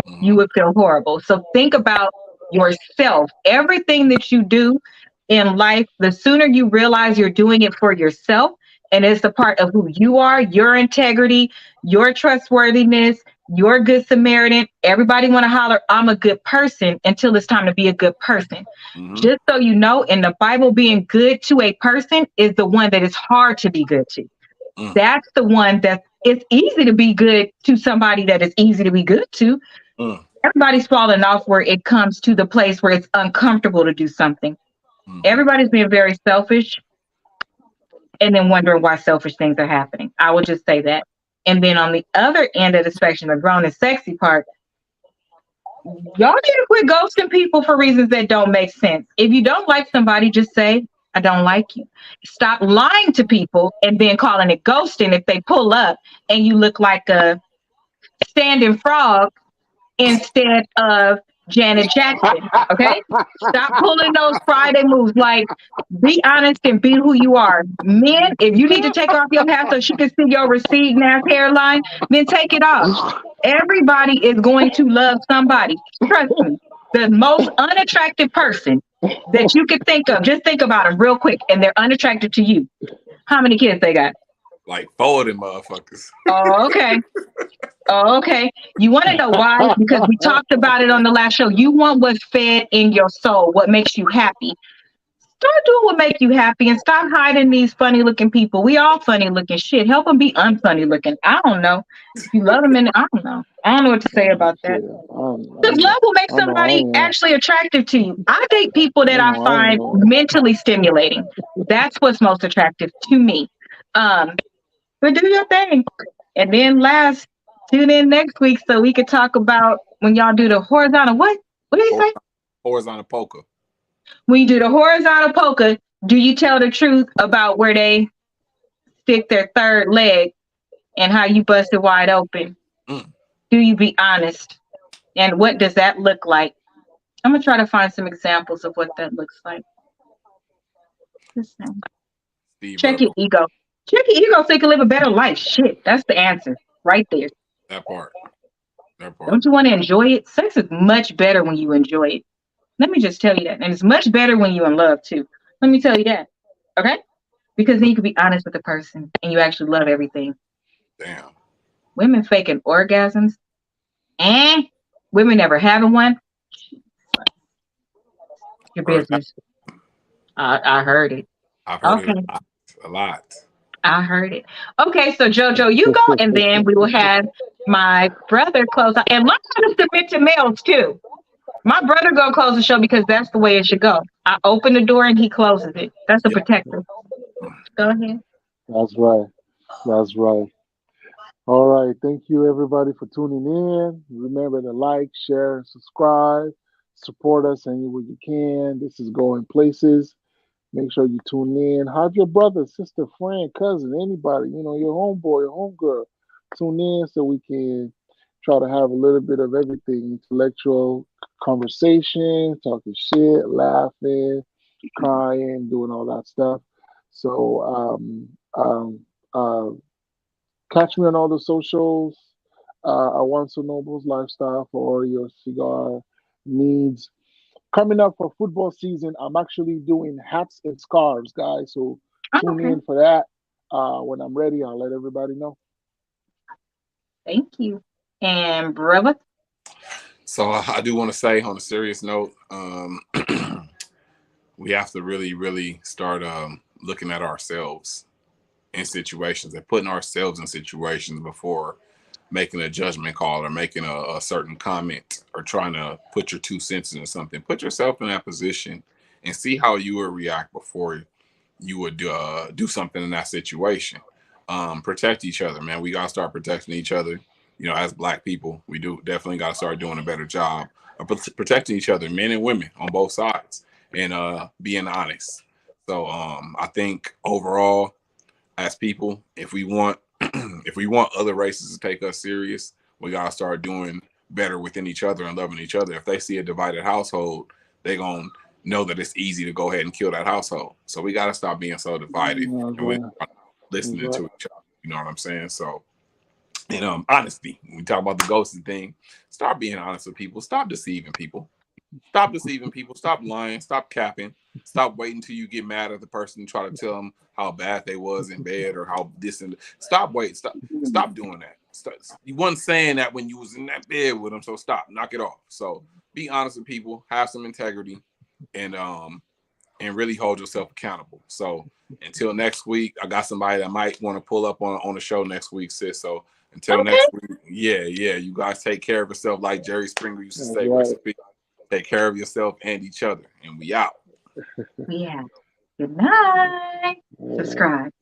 You Mhm. would feel horrible. So think about yourself. Everything that you do in life, the sooner you realize you're doing it for yourself and it's a part of who you are, your integrity, your trustworthiness, your good Samaritan. Everybody want to holler, I'm a good person until it's time to be a good person. Mhm. Just so you know, in the Bible, being good to a person is the one that is hard to be good to. Mm. That's the one that it's easy to be good to somebody that is easy to be good to. Mm. Everybody's falling off where it comes to the place where it's uncomfortable to do something. Mhm. Everybody's being very selfish and then wondering why selfish things are happening. I will just say that. And then on the other end of the spectrum, the grown and sexy part, y'all need to quit ghosting people for reasons that don't make sense. If you don't like somebody, just say, I don't like you. Stop lying to people and then calling it ghosting if they pull up and you look like a standing frog instead of Janet Jackson. Okay? Stop pulling those Friday moves. Like, be honest and be who you are. Men, if you need to take off your hat so she can see your receding ass hairline, then take it off. Everybody is going to love somebody. Trust me. The most unattractive person that you could think of, just think about them real quick, and they're unattracted to you. How many kids they got? Like 4 of them motherfuckers. Oh, okay. Oh, okay. You want to know why? Because we talked about it on the last show. You want what's fed in your soul, what makes you happy. Start doing what makes you happy and stop hiding these funny looking people. We all funny looking shit. Help them be unfunny looking. I don't know. You love them and I don't know. I don't know what to say about that. Shit, Because love will make I know I somebody am. actually attractive to you. I date people I that I know I find am. mentally stimulating. That's what's most attractive to me. Um, but do your thing. And then last, tune in next week so we could talk about when y'all do the horizontal. What do you say? Horizontal poker. When you do the horizontal poker, do you tell the truth about where they stick their third leg and how you bust it wide open? Mm. Do you be honest? And what does that look like? I'm gonna try to find some examples of what that looks like. Listen. Steve Check your Urkel. ego. Check your ego so you can live a better life. Shit, that's the answer right there. That part. That part. Don't you want to enjoy it? Sex is much better when you enjoy it. Let me just tell you that. And it's much better when you're in love too. Let me tell you that. Okay? Because then you can be honest with the person and you actually love everything. Damn. Women faking orgasms and women never having one. Your Heard that. business. I heard it. I've heard it Okay. a lot. A lot. I heard it. Okay, so Jojo, you go and then we will have my brother close out. And learn how to submit to males too. My brother gonna close the show because that's the way it should go. I open the door and he closes it. That's a Yeah. protector. Go ahead. That's right. That's right. All right. Thank you, everybody, for tuning in. Remember to like, share, and subscribe. Support us any way you can. This is going places. Make sure you tune in. Have your brother, sister, friend, cousin, anybody, your homeboy, your homegirl. Tune in so we can try to have a little bit of everything intellectual conversation, talking shit, laughing, crying, doing all that stuff. So catch me on all the socials. Alonso Noble's Lifestyle for your cigar needs. Coming up for football season, I'm actually doing hats and scarves, guys. So Oh, tune okay. in for that. When I'm ready, I'll let everybody know. Thank you. And brother, So I do want to say, on a serious note, we have to really, really start looking at ourselves in situations and putting ourselves in situations before making a judgment call or making a certain comment or trying to put your 2 cents into something. Put yourself in that position and see how you would react before you would do something in that situation. Protect each other, man. We gotta start protecting each other. You know, as Black people, we do definitely gotta start doing a better job of protecting each other, men and women on both sides, and being honest. So I think overall, as people, if we want if we want other races to take us serious, we gotta start doing better within each other and loving each other. If they see a divided household, they gonna know that it's easy to go ahead and kill that household. So we gotta stop being so divided That's and really right. start That's listening right. to each other. You know what I'm saying? So, and honesty. When we talk about the ghosting thing, start being honest with people. Stop deceiving people. Stop deceiving people. Stop lying. Stop capping. Stop waiting till you get mad at the person and try to tell them how bad they was in bed or how this and stop waiting. Stop doing that. You wasn't saying that when you was in that bed with them. So stop. Knock it off. So be honest with people. Have some integrity, and really hold yourself accountable. So until next week, I got somebody that might want to pull up on the show next week, sis. So until okay. next week, yeah, you guys take care of yourself, like Jerry Springer used to That's say. right. Recipe. Take care of yourself and each other, and we out. Yeah. Good night. All right. Subscribe.